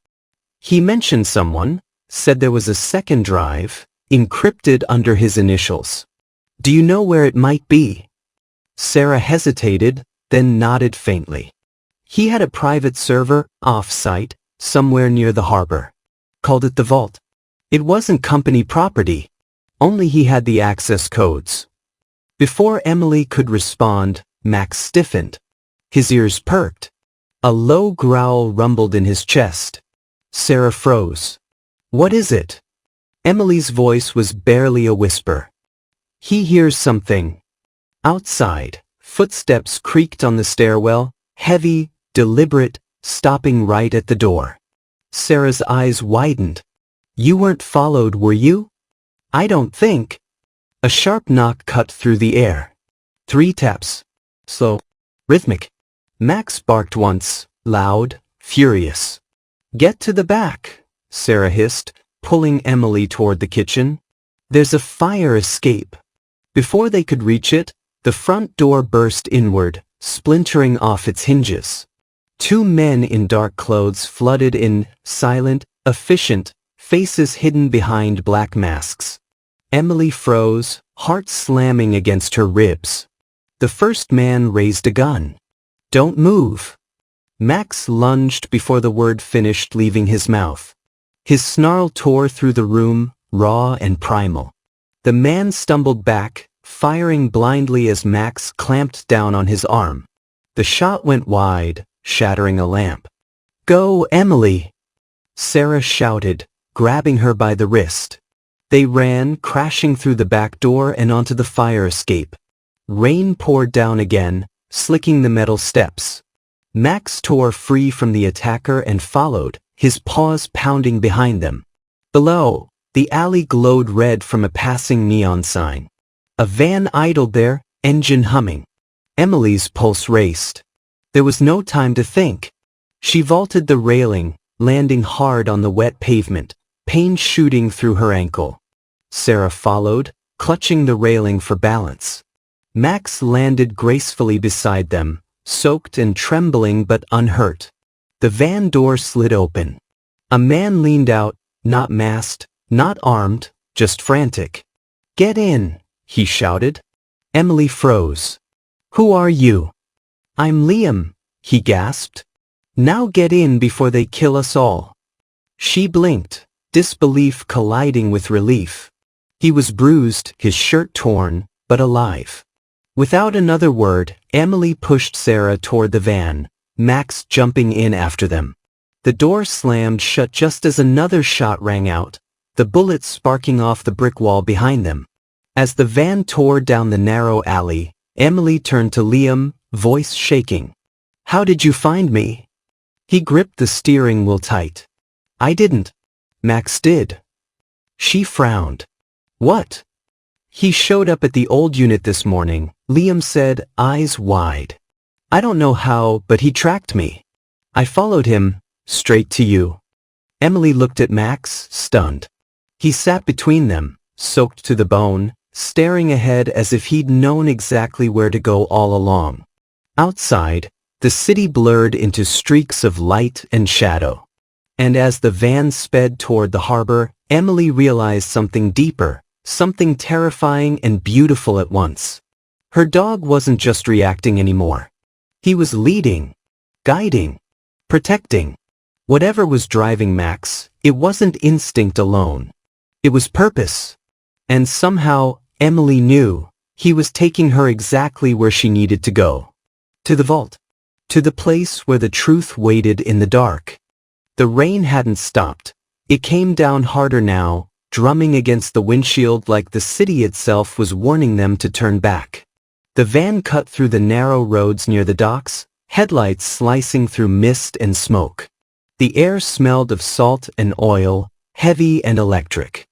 [SPEAKER 6] "He mentioned someone, said there was a second drive, encrypted under his initials. Do you know where it might be?" Sarah hesitated, then nodded faintly. "He had a private server, off-site, somewhere near the harbor. Called it the vault. It wasn't company property. Only he had the access codes. Before Emily could respond, Max stiffened. His ears perked. A low growl rumbled in his chest. Sarah froze. What is it? Emily's voice was barely a whisper. He hears something. Outside, footsteps creaked on the stairwell, heavy, deliberate, stopping right at the door. Sarah's eyes widened. You weren't followed, were you? I don't think. A sharp knock cut through the air. 3 taps. Slow. Rhythmic. Max barked once, loud, furious. Get to the back, Sarah hissed, pulling Emily toward the kitchen. There's a fire escape. Before they could reach it, the front door burst inward, splintering off its hinges. 2 men in dark clothes flooded in, silent, efficient, faces hidden behind black masks. Emily froze, heart slamming against her ribs. The first man raised a gun. Don't move. Max lunged before the word finished leaving his mouth. His snarl tore through the room, raw and primal. The man stumbled back, firing blindly as Max clamped down on his arm. The shot went wide, shattering a lamp. Go, Emily! Sarah shouted, grabbing her by the wrist. They ran, crashing through the back door and onto the fire escape. Rain poured down again, slicking the metal steps. Max tore free from the attacker and followed, his paws pounding behind them. Below, the alley glowed red from a passing neon sign. A van idled there, engine humming. Emily's pulse raced. There was no time to think. She vaulted the railing, landing hard on the wet pavement, pain shooting through her ankle. Sarah followed, clutching the railing for balance. Max landed gracefully beside them, soaked and trembling but unhurt. The van door slid open. A man leaned out, not masked, not armed, just frantic. Get in, he shouted. Emily froze. Who are you? I'm Liam, he gasped. Now get in before they kill us all. She blinked, disbelief colliding with relief. He was bruised, his shirt torn, but alive. Without another word, Emily pushed Sarah toward the van, Max jumping in after them. The door slammed shut just as another shot rang out, the bullet sparking off the brick wall behind them. As the van tore down the narrow alley, Emily turned to Liam, voice shaking. How did you find me? He gripped the steering wheel tight. I didn't. Max did. She frowned. What? He showed up at the old unit this morning, Liam said, eyes wide. I don't know how, but he tracked me. I followed him, straight to you. Emily looked at Max, stunned. He sat between them, soaked to the bone, staring ahead as if he'd known exactly where to go all along. Outside, the city blurred into streaks of light and shadow. And as the van sped toward the harbor, Emily realized something deeper, something terrifying and beautiful at once. Her dog wasn't just reacting anymore. He was leading, guiding, protecting. Whatever was driving Max, it wasn't instinct alone. It was purpose. And somehow, Emily knew, he was taking her exactly where she needed to go. To the vault. To the place where the truth waited in the dark. The rain hadn't stopped. It came down harder now, drumming against the windshield like the city itself was warning them to turn back. The van cut through the narrow roads near the docks, headlights slicing through mist and smoke. The air smelled of salt and oil, heavy and electric.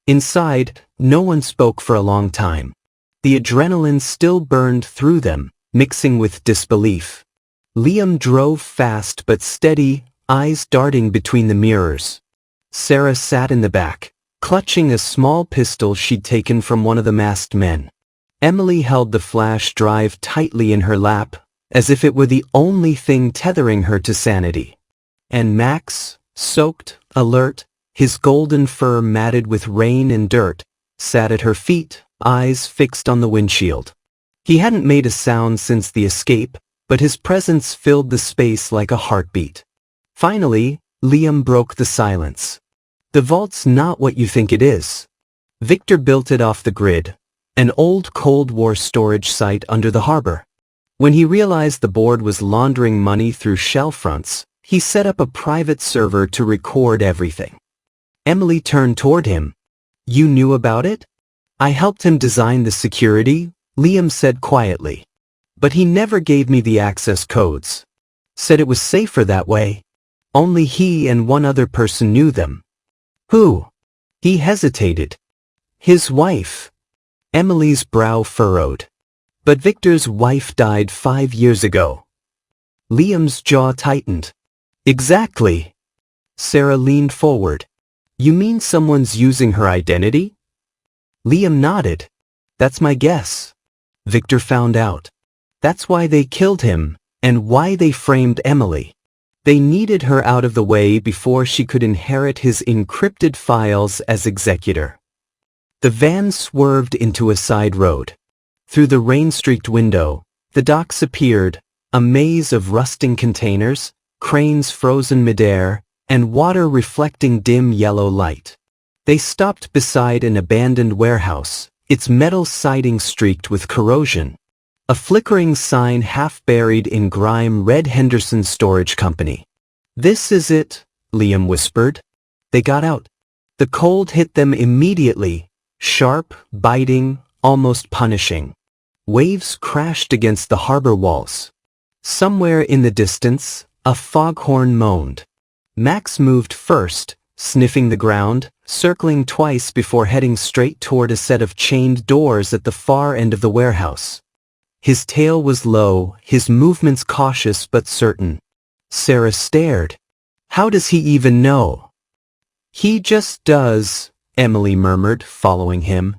[SPEAKER 6] Inside, no one spoke for a long time. The adrenaline still burned through them, mixing with disbelief. Liam drove fast but steady, eyes darting between the mirrors. Sarah sat in the back, clutching a small pistol she'd taken from one of the masked men. Emily held the flash drive tightly in her lap, as if it were the only thing tethering her to sanity. And Max, soaked, alert, his golden fur matted with rain and dirt, sat at her feet, eyes fixed on the windshield. He hadn't made a sound since the escape, but his presence filled the space like a heartbeat. Finally, Liam broke the silence. The vault's not what you think it is. Victor built it off the grid, an old Cold War storage site under the harbor. When he realized the board was laundering money through shell fronts, he set up a private server to record everything. Emily turned toward him. You knew about it? I helped him design the security, Liam said quietly. But he never gave me the access codes. Said it was safer that way. Only he and one other person knew them. Who? He hesitated. His wife. Emily's brow furrowed. But Victor's wife died 5 years ago. Liam's jaw tightened. Exactly. Sarah leaned forward. You mean someone's using her identity? Liam nodded. That's my guess. Victor found out. That's why they killed him, and why they framed Emily. They needed her out of the way before she could inherit his encrypted files as executor. The van swerved into a side road. Through the rain-streaked window, the docks appeared, a maze of rusting containers, cranes frozen midair, and water reflecting dim yellow light. They stopped beside an abandoned warehouse, its metal siding streaked with corrosion. A flickering sign half buried in grime read Henderson Storage Company. This is it, Liam whispered. They got out. The cold hit them immediately, sharp, biting, almost punishing. Waves crashed against the harbor walls. Somewhere in the distance, a foghorn moaned. Max moved first, sniffing the ground, circling twice before heading straight toward a set of chained doors at the far end of the warehouse. His tail was low, his movements cautious but certain. Sarah stared. How does he even know? He just does, Emily murmured, following him.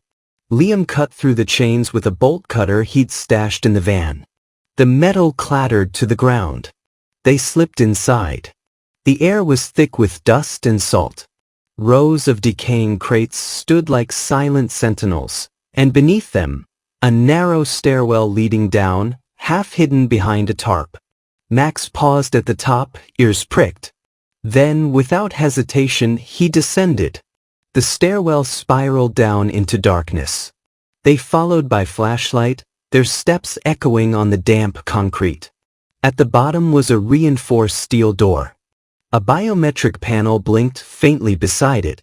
[SPEAKER 6] Liam cut through the chains with a bolt cutter he'd stashed in the van. The metal clattered to the ground. They slipped inside. The air was thick with dust and salt. Rows of decaying crates stood like silent sentinels, and beneath them, a narrow stairwell leading down, half hidden behind a tarp. Max paused at the top, ears pricked. Then, without hesitation, he descended. The stairwell spiraled down into darkness. They followed by flashlight, their steps echoing on the damp concrete. At the bottom was a reinforced steel door. A biometric panel blinked faintly beside it.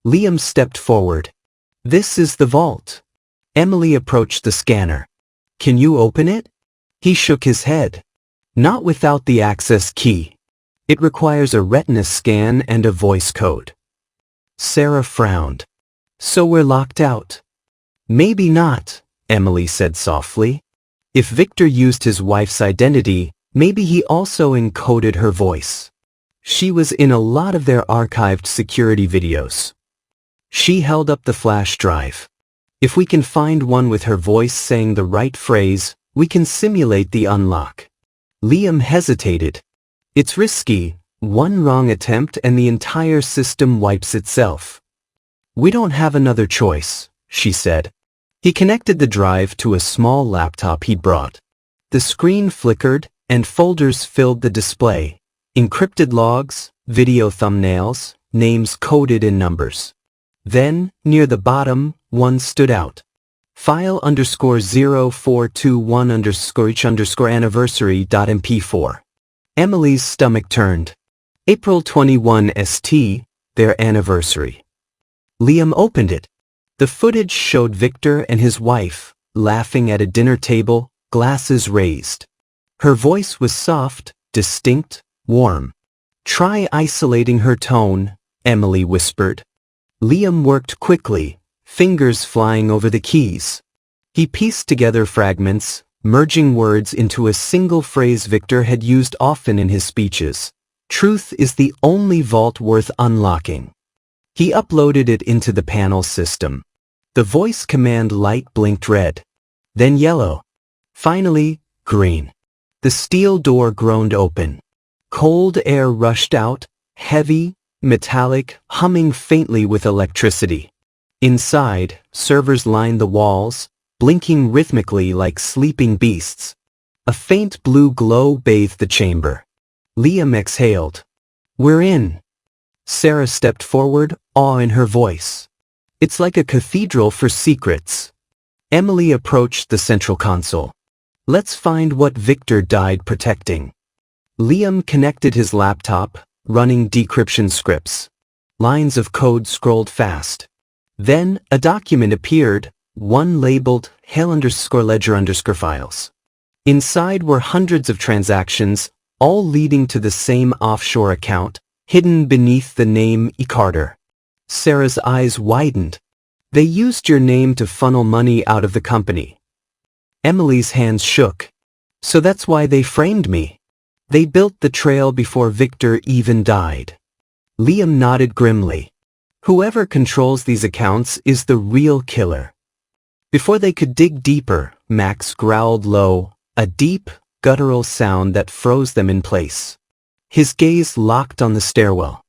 [SPEAKER 6] Liam stepped forward. This is the vault. Emily approached the scanner. Can you open it? He shook his head. Not without the access key. It requires a retina scan and a voice code. Sarah frowned. So we're locked out. Maybe not, Emily said softly. If Victor used his wife's identity, maybe he also encoded her voice. She was in a lot of their archived security videos. She held up the flash drive. If we can find one with her voice saying the right phrase, we can simulate the unlock. Liam hesitated. It's risky. One wrong attempt and the entire system wipes itself. We don't have another choice, she said. He connected the drive to a small laptop he'd brought. The screen flickered, and folders filled the display. Encrypted logs, video thumbnails, names coded in numbers. Then, near the bottom, one stood out. File _0421_each_anniversary.mp4. Emily's stomach turned. April 21 ST, their anniversary. Liam opened it. The footage showed Victor and his wife, laughing at a dinner table, glasses raised. Her voice was soft, distinct, warm. Try isolating her tone, Emily whispered. Liam worked quickly, fingers flying over the keys. He pieced together fragments, merging words into a single phrase Victor had used often in his speeches. Truth is the only vault worth unlocking. He uploaded it into the panel system. The voice command light blinked red, then yellow, finally green. The steel door groaned open. Cold air rushed out, heavy, metallic, humming faintly with electricity. Inside, servers lined the walls, blinking rhythmically like sleeping beasts. A faint blue glow bathed the chamber. Liam exhaled. We're in. Sarah stepped forward, awe in her voice. It's like a cathedral for secrets. Emily approached the central console. Let's find what Victor died protecting. Liam connected his laptop, running decryption scripts. Lines of code scrolled fast. Then, a document appeared, one labeled Hale_Ledger_Files. Inside were hundreds of transactions, all leading to the same offshore account, hidden beneath the name E. Carter. Sarah's eyes widened. They used your name to funnel money out of the company. Emily's hands shook. So that's why they framed me. They built the trail before Victor even died. Liam nodded grimly. Whoever controls these accounts is the real killer. Before they could dig deeper, Max growled low, a deep, guttural sound that froze them in place. His gaze locked on the stairwell.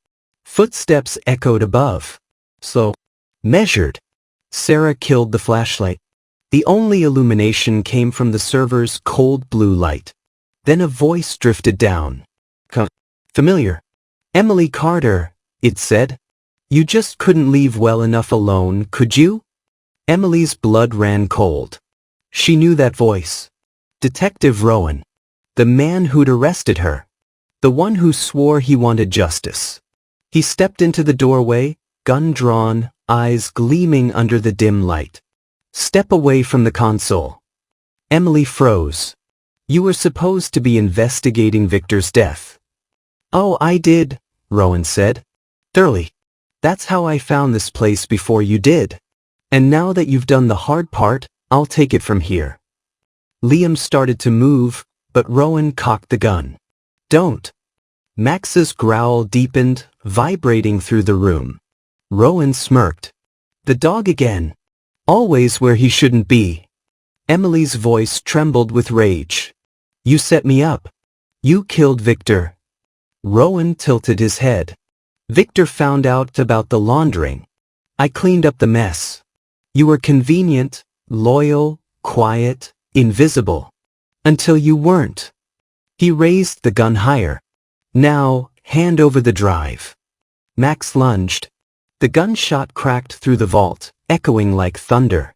[SPEAKER 6] Footsteps echoed above. Slow. Measured. Sarah killed the flashlight. The only illumination came from the server's cold blue light. Then a voice drifted down. Familiar. Emily Carter, it said. You just couldn't leave well enough alone, could you? Emily's blood ran cold. She knew that voice. Detective Rowan. The man who'd arrested her. The one who swore he wanted justice. He stepped into the doorway, gun drawn, eyes gleaming under the dim light. Step away from the console. Emily froze. You were supposed to be investigating Victor's death. Oh, I did, Rowan said. Thoroughly. That's how I found this place before you did. And now that you've done the hard part, I'll take it from here. Liam started to move, but Rowan cocked the gun. Don't. Max's growl deepened, vibrating through the room. Rowan smirked. The dog again. Always where he shouldn't be. Emily's voice trembled with rage. You set me up. You killed Victor. Rowan tilted his head. Victor found out about the laundering. I cleaned up the mess. You were convenient, loyal, quiet, invisible. Until you weren't. He raised the gun higher. Now, hand over the drive. Max lunged. The gunshot cracked through the vault, echoing like thunder.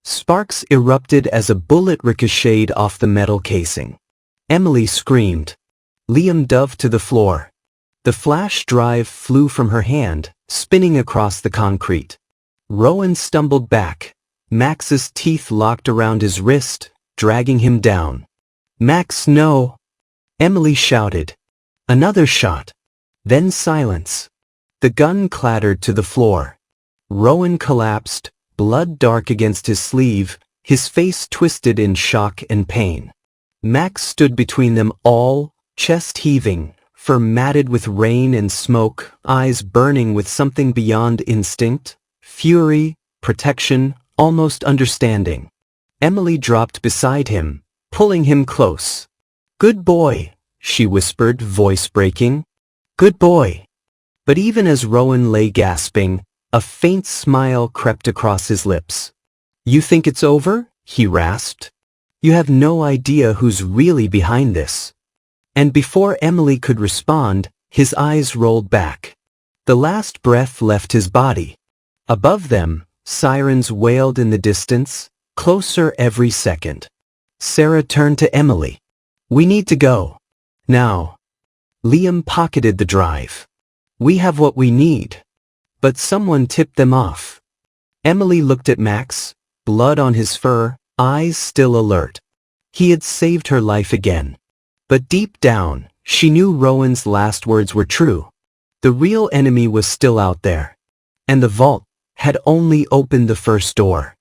[SPEAKER 6] Sparks erupted as a bullet ricocheted off the metal casing. Emily screamed. Liam dove to the floor. The flash drive flew from her hand, spinning across the concrete. Rowan stumbled back. Max's teeth locked around his wrist, dragging him down. Max, no! Emily shouted. Another shot. Then silence. The gun clattered to the floor. Rowan collapsed, blood dark against his sleeve, his face twisted in shock and pain. Max stood between them all, chest heaving, fur matted with rain and smoke, eyes burning with something beyond instinct, fury, protection, almost understanding. Emily dropped beside him, pulling him close. Good boy, she whispered, voice breaking. Good boy. But even as Rowan lay gasping, a faint smile crept across his lips. You think it's over? He rasped. You have no idea who's really behind this. And before Emily could respond, his eyes rolled back. The last breath left his body. Above them, sirens wailed in the distance, closer every second. Sarah turned to Emily. We need to go. Now. Liam pocketed the drive. We have what we need. But someone tipped them off. Emily looked at Max, blood on his fur, eyes still alert. He had saved her life again. But deep down, she knew Rowan's last words were true. The real enemy was still out there. And the vault had only opened the first door.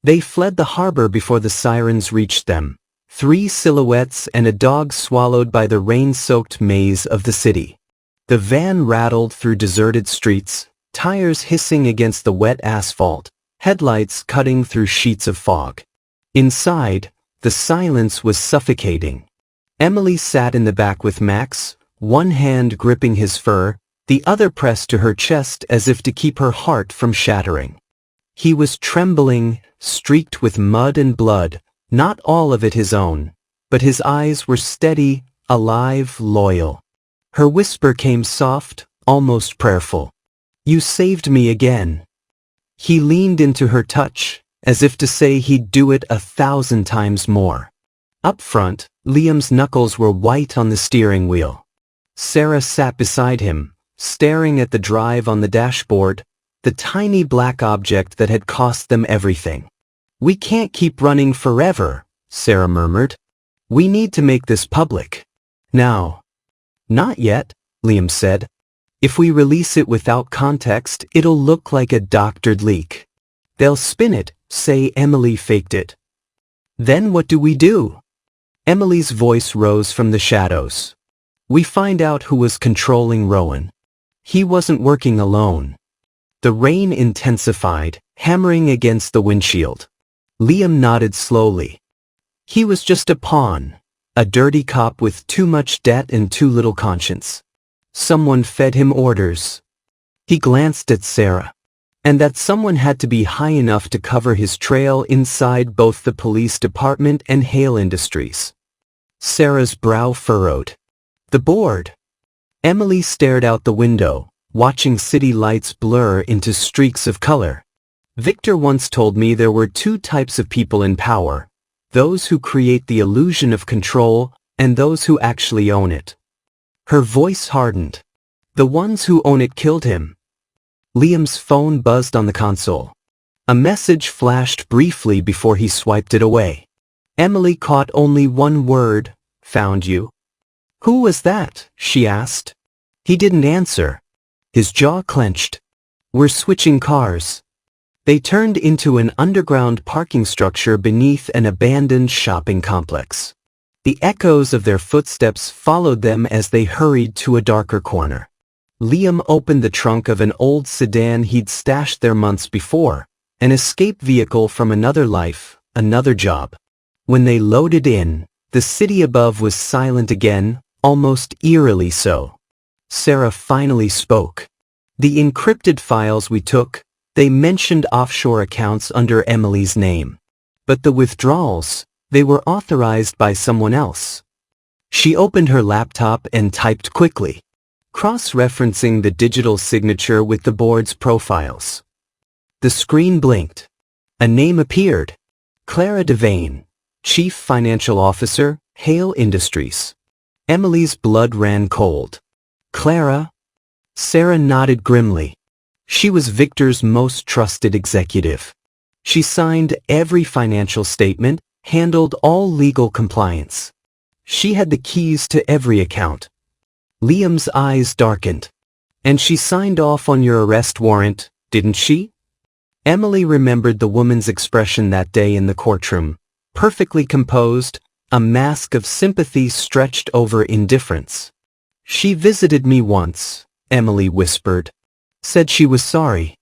[SPEAKER 6] They fled the harbor before the sirens reached them. 3 silhouettes and a dog swallowed by the rain-soaked maze of the city. The van rattled through deserted streets, tires hissing against the wet asphalt, headlights cutting through sheets of fog. Inside, the silence was suffocating. Emily sat in the back with Max, one hand gripping his fur, the other pressed to her chest as if to keep her heart from shattering. He was trembling, streaked with mud and blood, not all of it his own, but his eyes were steady, alive, loyal. Her whisper came soft, almost prayerful. You saved me again. He leaned into her touch, as if to say he'd do it 1,000 times more. Up front, Liam's knuckles were white on the steering wheel. Sarah sat beside him, staring at the drive on the dashboard, the tiny black object that had cost them everything. We can't keep running forever, Sarah murmured. We need to make this public. Now. Not yet, Liam said. If we release it without context, it'll look like a doctored leak. They'll spin it, say Emily faked it. Then what do we do? Emily's voice rose from the shadows. We find out who was controlling Rowan. He wasn't working alone. The rain intensified, hammering against the windshield. Liam nodded slowly. He was just a pawn, a dirty cop with too much debt and too little conscience. Someone fed him orders. He glanced at Sarah. And that someone had to be high enough to cover his trail inside both the police department and Hale Industries. Sarah's brow furrowed. The board. Emily stared out the window, watching city lights blur into streaks of color. Victor once told me there were two types of people in power, those who create the illusion of control and those who actually own it. Her voice hardened. The ones who own it killed him. Liam's phone buzzed on the console. A message flashed briefly before he swiped it away. Emily caught only one word, found you. Who was that? She asked. He didn't answer. His jaw clenched. We're switching cars. They turned into an underground parking structure beneath an abandoned shopping complex. The echoes of their footsteps followed them as they hurried to a darker corner. Liam opened the trunk of an old sedan he'd stashed there months before, an escape vehicle from another life, another job. When they loaded in, the city above was silent again, almost eerily so. Sarah finally spoke. The encrypted files we took, they mentioned offshore accounts under Emily's name. But the withdrawals, they were authorized by someone else. She opened her laptop and typed quickly, cross-referencing the digital signature with the board's profiles. The screen blinked. A name appeared. Clara Devane, Chief Financial Officer, Hale Industries. Emily's blood ran cold. Clara? Sarah nodded grimly. She was Victor's most trusted executive. She signed every financial statement, handled all legal compliance. She had the keys to every account. Liam's eyes darkened. And she signed off on your arrest warrant, didn't she? Emily remembered the woman's expression that day in the courtroom, perfectly composed, a mask of sympathy stretched over indifference. She visited me once, Emily whispered. Said she was sorry.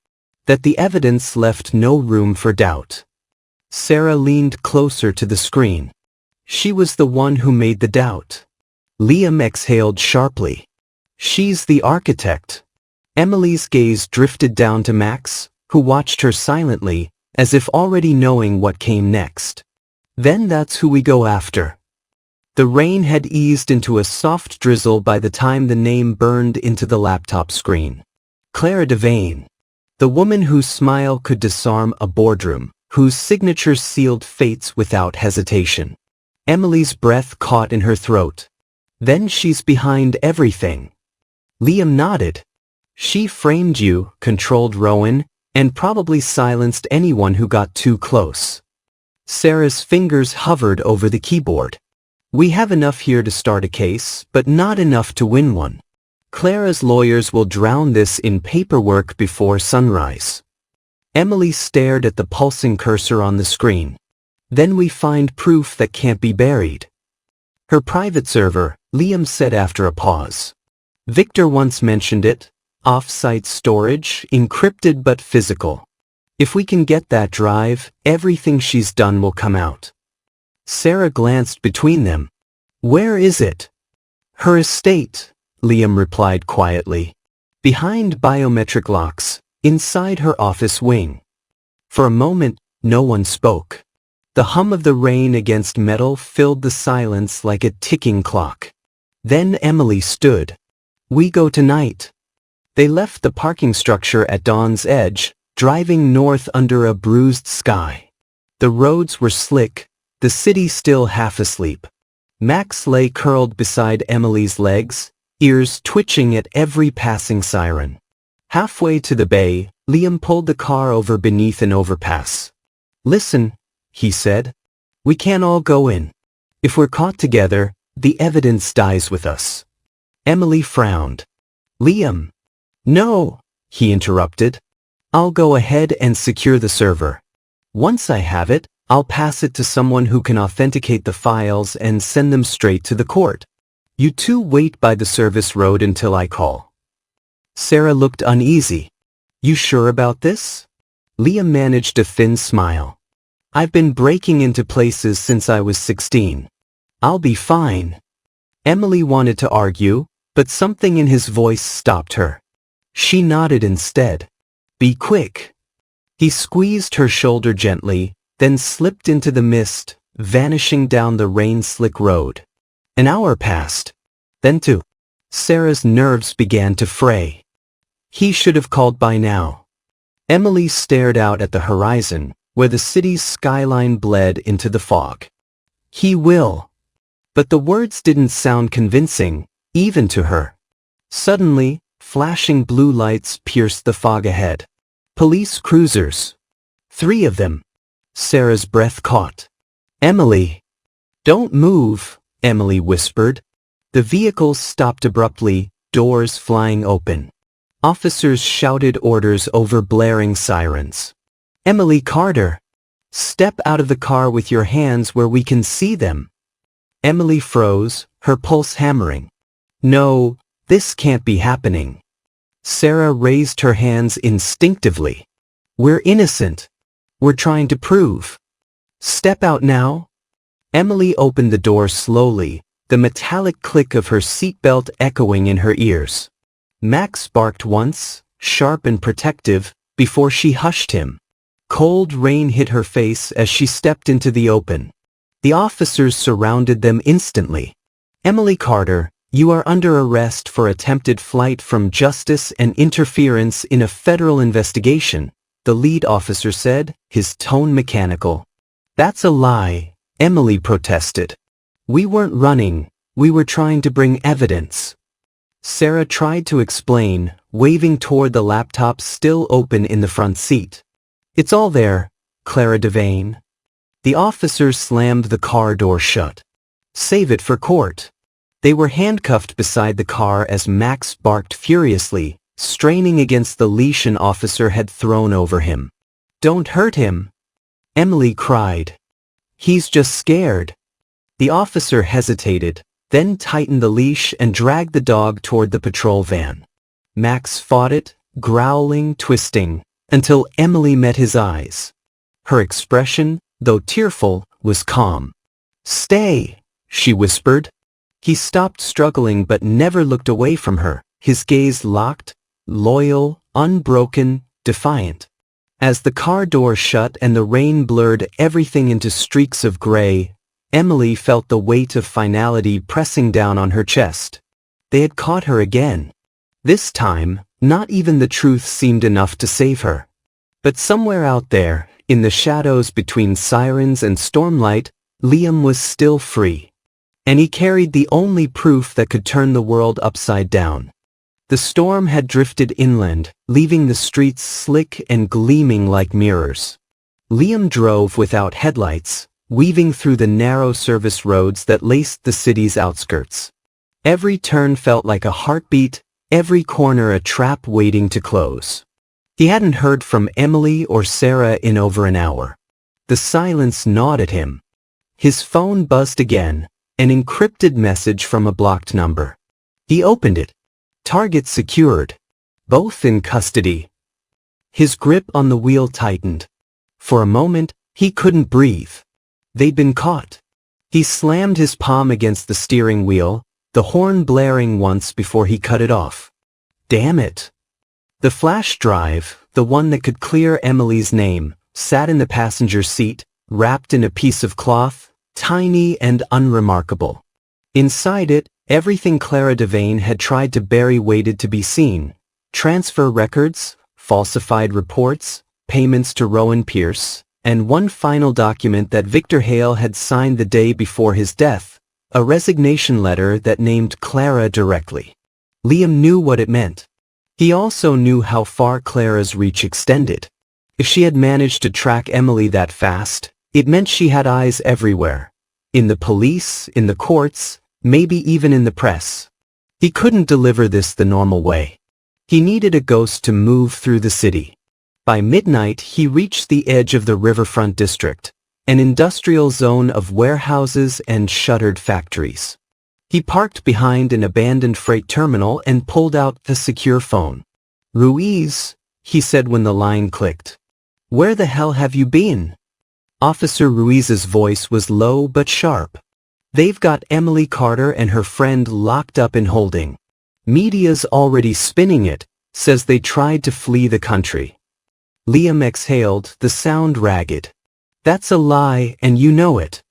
[SPEAKER 6] That the evidence left no room for doubt. Sarah leaned closer to the screen. She was the one who made the doubt. Liam exhaled sharply. She's the architect. Emily's gaze drifted down to Max, who watched her silently, as if already knowing what came next. Then that's who we go after. The rain had eased into a soft drizzle by the time the name burned into the laptop screen. Clara Devane. The woman whose smile could disarm a boardroom, whose signature sealed fates without hesitation. Emily's breath caught in her throat. Then she's behind everything. Liam nodded. She framed you, controlled Rowan, and probably silenced anyone who got too close. Sarah's fingers hovered over the keyboard. We have enough here to start a case, but not enough to win one. Clara's lawyers will drown this in paperwork before sunrise. Emily stared at the pulsing cursor on the screen. Then we find proof that can't be buried. Her private server, Liam said after a pause. Victor once mentioned it, off-site storage, encrypted but physical. If we can get that drive, everything she's done will come out. Sarah glanced between them. Where is it? Her estate, Liam replied quietly. Behind biometric locks, inside her office wing. For a moment, no one spoke. The hum of the rain against metal filled the silence like a ticking clock. Then Emily stood. We go tonight. They left the parking structure at dawn's edge, driving north under a bruised sky. The roads were slick, the city still half asleep. Max lay curled beside Emily's legs, ears twitching at every passing siren. Halfway to the bay, Liam pulled the car over beneath an overpass. "Listen," he said. "We can't all go in. If we're caught together, the evidence dies with us." Emily frowned. "Liam." "No," he interrupted. "I'll go ahead and secure the server. Once I have it, I'll pass it to someone who can authenticate the files and send them straight to the court. You two wait by the service road until I call." Sarah looked uneasy. "You sure about this?" Liam managed a thin smile. "I've been breaking into places since I was 16. I'll be fine." Emily wanted to argue, but something in his voice stopped her. She nodded instead. "Be quick." He squeezed her shoulder gently, then slipped into the mist, vanishing down the rain-slick road. An hour passed. Then two. Sarah's nerves began to fray. He should have called by now. Emily stared out at the horizon, where the city's skyline bled into the fog. "He will." But the words didn't sound convincing, even to her. Suddenly, flashing blue lights pierced the fog ahead. Police cruisers. 3 of them. Sarah's breath caught. "Emily." "Don't move," Emily whispered. The vehicles stopped abruptly, doors flying open. Officers shouted orders over blaring sirens. "Emily Carter, step out of the car with your hands where we can see them." Emily froze, her pulse hammering. "No, this can't be happening." Sarah raised her hands instinctively. "We're innocent. We're trying to prove." "Step out now." Emily opened the door slowly, the metallic click of her seatbelt echoing in her ears. Max barked once, sharp and protective, before she hushed him. Cold rain hit her face as she stepped into the open. The officers surrounded them instantly. "Emily Carter, you are under arrest for attempted flight from justice and interference in a federal investigation," the lead officer said, his tone mechanical. "That's a lie," Emily protested. "We weren't running, we were trying to bring evidence." Sarah tried to explain, waving toward the laptop still open in the front seat. "It's all there, Clara Devane." The officers slammed the car door shut. "Save it for court." They were handcuffed beside the car as Max barked furiously, straining against the leash an officer had thrown over him. "Don't hurt him," Emily cried. "He's just scared." The officer hesitated, then tightened the leash and dragged the dog toward the patrol van. Max fought it, growling, twisting, until Emily met his eyes. Her expression, though tearful, was calm. "Stay," she whispered. He stopped struggling but never looked away from her, his gaze locked, loyal, unbroken, defiant. As the car door shut and the rain blurred everything into streaks of gray, Emily felt the weight of finality pressing down on her chest. They had caught her again. This time, not even the truth seemed enough to save her. But somewhere out there, in the shadows between sirens and stormlight, Liam was still free. And he carried the only proof that could turn the world upside down. The storm had drifted inland, leaving the streets slick and gleaming like mirrors. Liam drove without headlights, weaving through the narrow service roads that laced the city's outskirts. Every turn felt like a heartbeat, every corner a trap waiting to close. He hadn't heard from Emily or Sarah in over an hour. The silence gnawed at him. His phone buzzed again, an encrypted message from a blocked number. He opened it. Target secured. Both in custody. His grip on the wheel tightened. For a moment, he couldn't breathe. They'd been caught. He slammed his palm against the steering wheel, the horn blaring once before he cut it off. Damn it. The flash drive, the one that could clear Emily's name, sat in the passenger seat, wrapped in a piece of cloth, tiny and unremarkable. Inside it, everything Clara Devane had tried to bury waited to be seen. Transfer records, falsified reports, payments to Rowan Pierce, and one final document that Victor Hale had signed the day before his death, a resignation letter that named Clara directly. Liam knew what it meant. He also knew how far Clara's reach extended. If she had managed to track Emily that fast, it meant she had eyes everywhere. In the police, in the courts, maybe even in the press. He couldn't deliver this the normal way. He needed a ghost to move through the city. By midnight, he reached the edge of the Riverfront District, an industrial zone of warehouses and shuttered factories. He parked behind an abandoned freight terminal and pulled out the secure phone. "Ruiz," he said when the line clicked. "Where the hell have you been?" Officer Ruiz's voice was low but sharp. "They've got Emily Carter and her friend locked up in holding. Media's already spinning it, says they tried to flee the country." Liam exhaled, the sound ragged. "That's a lie, and you know it."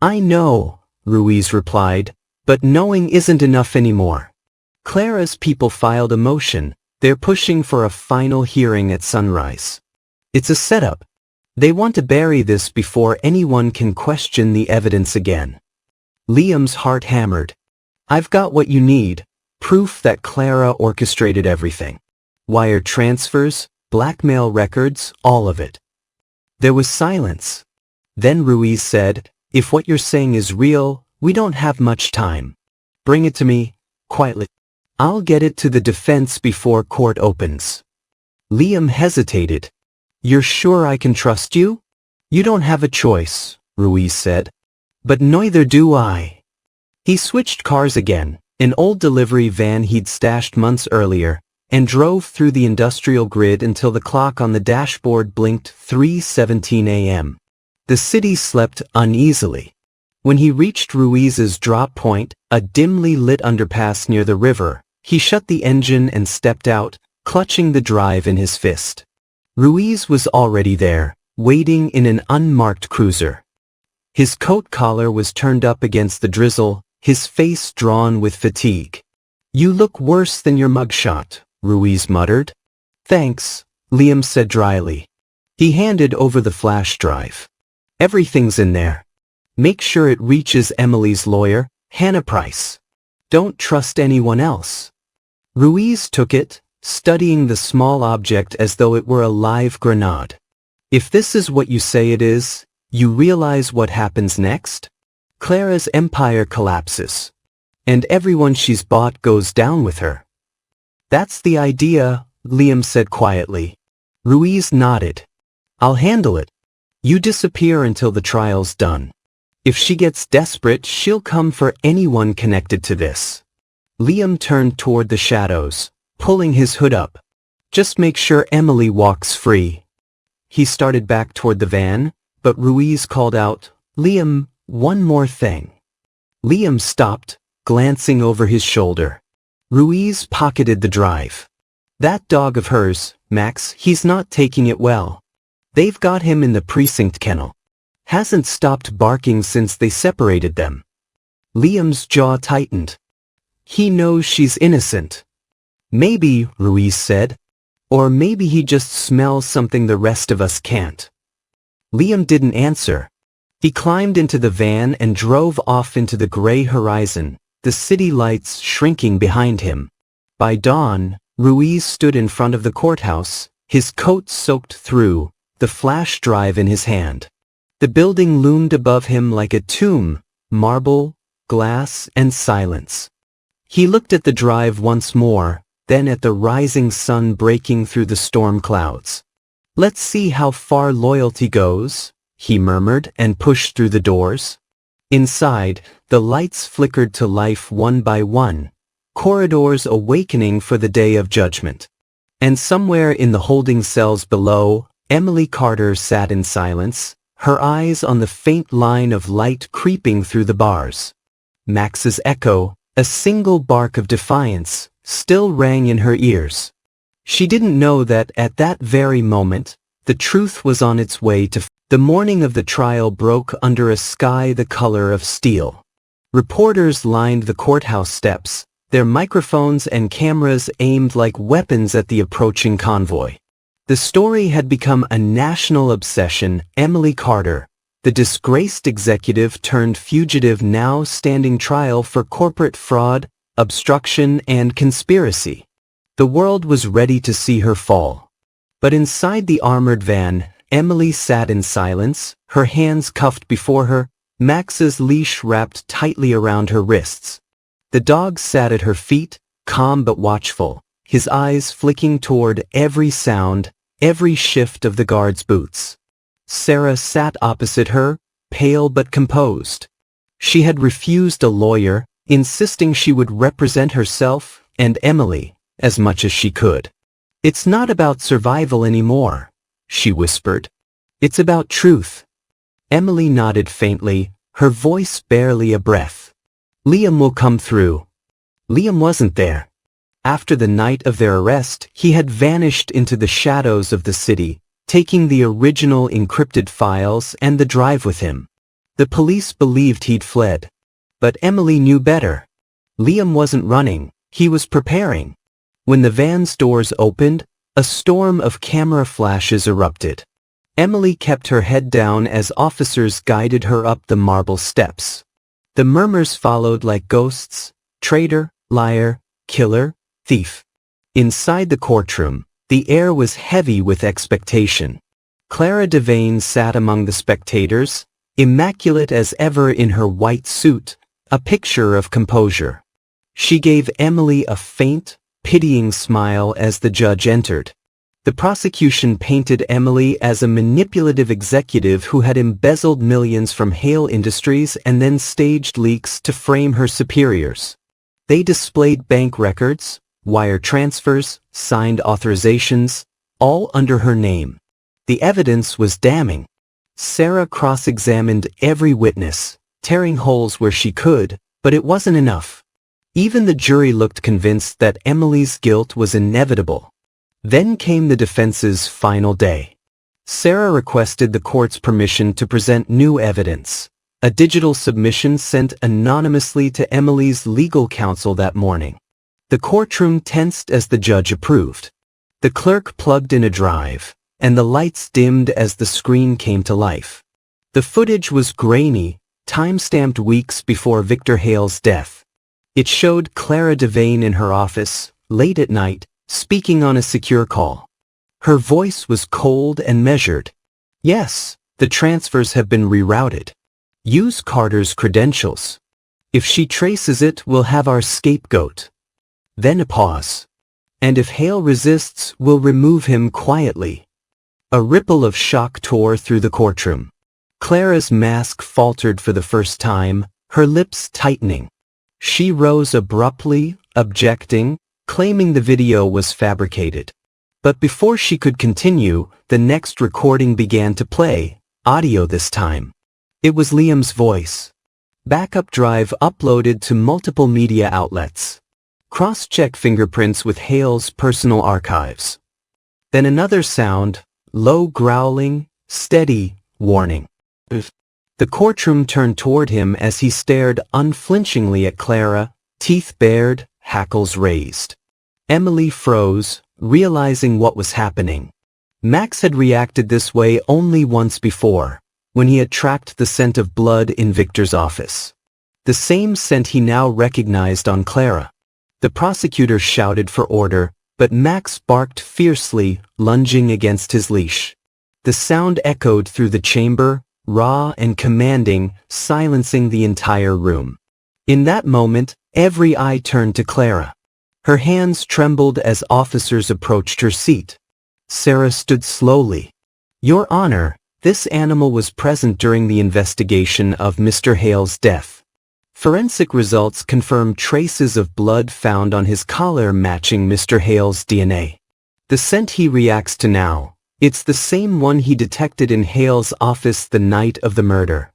[SPEAKER 6] "I know," Ruiz replied, "but knowing isn't enough anymore. Clara's people filed a motion. They're pushing for a final hearing at sunrise. It's a setup. They want to bury this before anyone can question the evidence again." Liam's heart hammered. "I've got what you need, proof that Clara orchestrated everything. Wire transfers, blackmail records, all of it." There was silence. Then Ruiz said, "If what you're saying is real, we don't have much time. Bring it to me, quietly. I'll get it to the defense before court opens." Liam hesitated. "You're sure I can trust you?" "You don't have a choice," Ruiz said. "But neither do I." He switched cars again, an old delivery van he'd stashed months earlier, and drove through the industrial grid until the clock on the dashboard blinked 3:17 a.m. The city slept uneasily. When he reached Ruiz's drop point, a dimly lit underpass near the river, he shut the engine and stepped out, clutching the drive in his fist. Ruiz was already there, waiting in an unmarked cruiser. His coat collar was turned up against the drizzle, his face drawn with fatigue. "You look worse than your mugshot," Ruiz muttered. "Thanks," Liam said dryly. He handed over the flash drive. "Everything's in there. Make sure it reaches Emily's lawyer, Hannah Price. Don't trust anyone else." Ruiz took it, studying the small object as though it were a live grenade. "If this is what you say it is, you realize what happens next? Clara's empire collapses. And everyone she's bought goes down with her." "That's the idea," Liam said quietly. Ruiz nodded. "I'll handle it. You disappear until the trial's done. If she gets desperate, she'll come for anyone connected to this." Liam turned toward the shadows, pulling his hood up. "Just make sure Emily walks free." He started back toward the van, but Ruiz called out, "Liam, one more thing." Liam stopped, glancing over his shoulder. Ruiz pocketed the drive. "That dog of hers, Max, he's not taking it well. They've got him in the precinct kennel. Hasn't stopped barking since they separated them." Liam's jaw tightened. "He knows she's innocent." "Maybe," Ruiz said. "Or maybe he just smells something the rest of us can't." Liam didn't answer. He climbed into the van and drove off into the gray horizon, the city lights shrinking behind him. By dawn, Ruiz stood in front of the courthouse, his coat soaked through, the flash drive in his hand. The building loomed above him like a tomb, marble, glass, and silence. He looked at the drive once more, then at the rising sun breaking through the storm clouds. "Let's see how far loyalty goes," he murmured and pushed through the doors. Inside, the lights flickered to life one by one, corridors awakening for the day of judgment. And somewhere in the holding cells below, Emily Carter sat in silence, her eyes on the faint line of light creeping through the bars. Max's echo, a single bark of defiance, still rang in her ears. She didn't know that at that very moment, the truth was on its way to. The morning of the trial broke under a sky the color of steel. Reporters lined the courthouse steps, their microphones and cameras aimed like weapons at the approaching convoy. The story had become a national obsession. Emily Carter, the disgraced executive turned fugitive, now standing trial for corporate fraud, obstruction, and conspiracy. The world was ready to see her fall. But inside the armored van, Emily sat in silence, her hands cuffed before her, Max's leash wrapped tightly around her wrists. The dog sat at her feet, calm but watchful, his eyes flicking toward every sound, every shift of the guard's boots. Sarah sat opposite her, pale but composed. She had refused a lawyer, insisting she would represent herself and Emily as much as she could. "It's not about survival anymore," she whispered. "It's about truth." Emily nodded faintly, her voice barely a breath. "Liam will come through." Liam wasn't there. After the night of their arrest, he had vanished into the shadows of the city, taking the original encrypted files and the drive with him. The police believed he'd fled. But Emily knew better. Liam wasn't running, he was preparing. When the van's doors opened, a storm of camera flashes erupted. Emily kept her head down as officers guided her up the marble steps. The murmurs followed like ghosts: traitor, liar, killer, thief. Inside the courtroom, the air was heavy with expectation. Clara Devane sat among the spectators, immaculate as ever in her white suit, a picture of composure. She gave Emily a faint, pitying smile as the judge entered. The prosecution painted Emily as a manipulative executive who had embezzled millions from Hale Industries and then staged leaks to frame her superiors. They displayed bank records, wire transfers, signed authorizations, all under her name. The evidence was damning. Sarah cross-examined every witness, tearing holes where she could, but it wasn't enough. Even the jury looked convinced that Emily's guilt was inevitable. Then came the defense's final day. Sarah requested the court's permission to present new evidence, a digital submission sent anonymously to Emily's legal counsel that morning. The courtroom tensed as the judge approved. The clerk plugged in a drive, and the lights dimmed as the screen came to life. The footage was grainy, time-stamped weeks before Victor Hale's death. It showed Clara Devane in her office, late at night, speaking on a secure call. Her voice was cold and measured. "Yes, the transfers have been rerouted. Use Carter's credentials. If she traces it, we'll have our scapegoat." Then a pause. "And if Hale resists, we'll remove him quietly." A ripple of shock tore through the courtroom. Clara's mask faltered for the first time, her lips tightening. She rose abruptly, objecting, claiming the video was fabricated. But before she could continue, the next recording began to play, audio this time. It was Liam's voice. Backup drive uploaded to multiple media outlets. Cross-check fingerprints with Hale's personal archives. Then another sound, low growling, steady, warning. The courtroom turned toward him as he stared unflinchingly at Clara, teeth bared, hackles raised. Emily froze, realizing what was happening. Max had reacted this way only once before, when he had tracked the scent of blood in Victor's office. The same scent he now recognized on Clara. The prosecutor shouted for order, but Max barked fiercely, lunging against his leash. The sound echoed through the chamber, raw and commanding, silencing the entire room. In that moment, every eye turned to Clara. Her hands trembled as officers approached her seat. Sarah stood slowly. "Your Honor, this animal was present during the investigation of Mr. Hale's death. Forensic results confirm traces of blood found on his collar matching Mr. Hale's DNA. The scent he reacts to now, it's the same one he detected in Hale's office the night of the murder."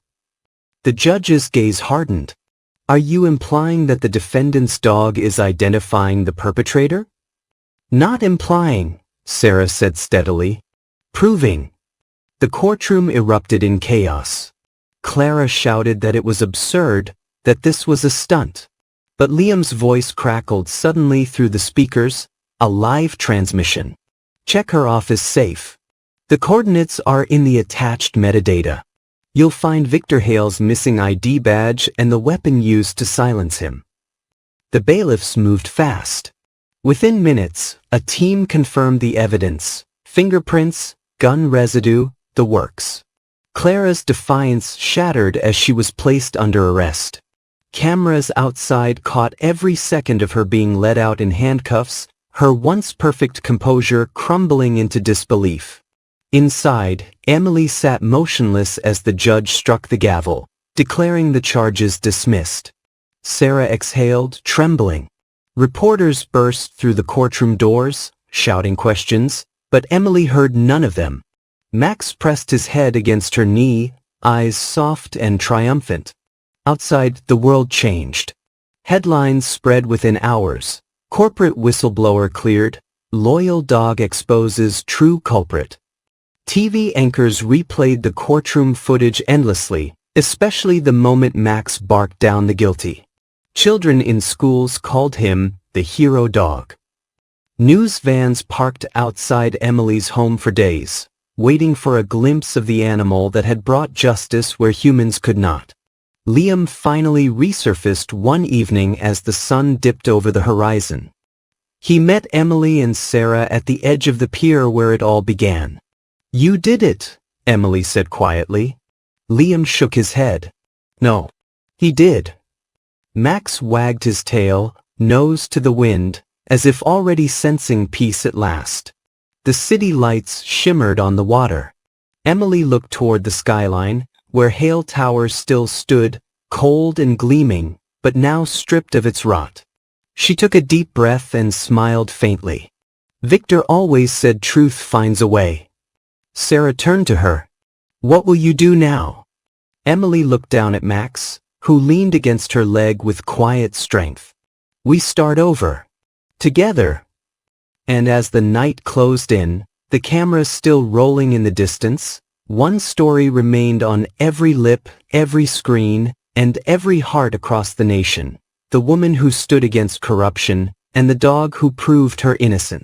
[SPEAKER 6] The judge's gaze hardened. "Are you implying that the defendant's dog is identifying the perpetrator?" "Not implying," Sarah said steadily. "Proving." The courtroom erupted in chaos. Clara shouted that it was absurd, that this was a stunt. But Liam's voice crackled suddenly through the speakers, a live transmission. Check her off as safe. The coordinates are in the attached metadata. You'll find Victor Hale's missing ID badge and the weapon used to silence him. The bailiffs moved fast. Within minutes, a team confirmed the evidence. Fingerprints, gun residue, the works. Clara's defiance shattered as she was placed under arrest. Cameras outside caught every second of her being led out in handcuffs, her once perfect composure crumbling into disbelief. Inside, Emily sat motionless as the judge struck the gavel, declaring the charges dismissed. Sarah exhaled, trembling. Reporters burst through the courtroom doors, shouting questions, but Emily heard none of them. Max pressed his head against her knee, eyes soft and triumphant. Outside, the world changed. Headlines spread within hours. Corporate whistleblower cleared. Loyal dog exposes true culprit. TV anchors replayed the courtroom footage endlessly, especially the moment Max barked down the guilty. Children in schools called him the hero dog. News vans parked outside Emily's home for days, waiting for a glimpse of the animal that had brought justice where humans could not. Liam finally resurfaced one evening as the sun dipped over the horizon. He met Emily and Sarah at the edge of the pier where it all began. "You did it," Emily said quietly. Liam shook his head. "No, he did." Max wagged his tail, nose to the wind, as if already sensing peace at last. The city lights shimmered on the water. Emily looked toward the skyline, where Hale Tower still stood, cold and gleaming, but now stripped of its rot. She took a deep breath and smiled faintly. Victor always said truth finds a way. Sarah turned to her. "What will you do now?" Emily looked down at Max, who leaned against her leg with quiet strength. "We start over. Together." And as the night closed in, the camera still rolling in the distance, one story remained on every lip, every screen, and every heart across the nation. The woman who stood against corruption, and the dog who proved her innocence.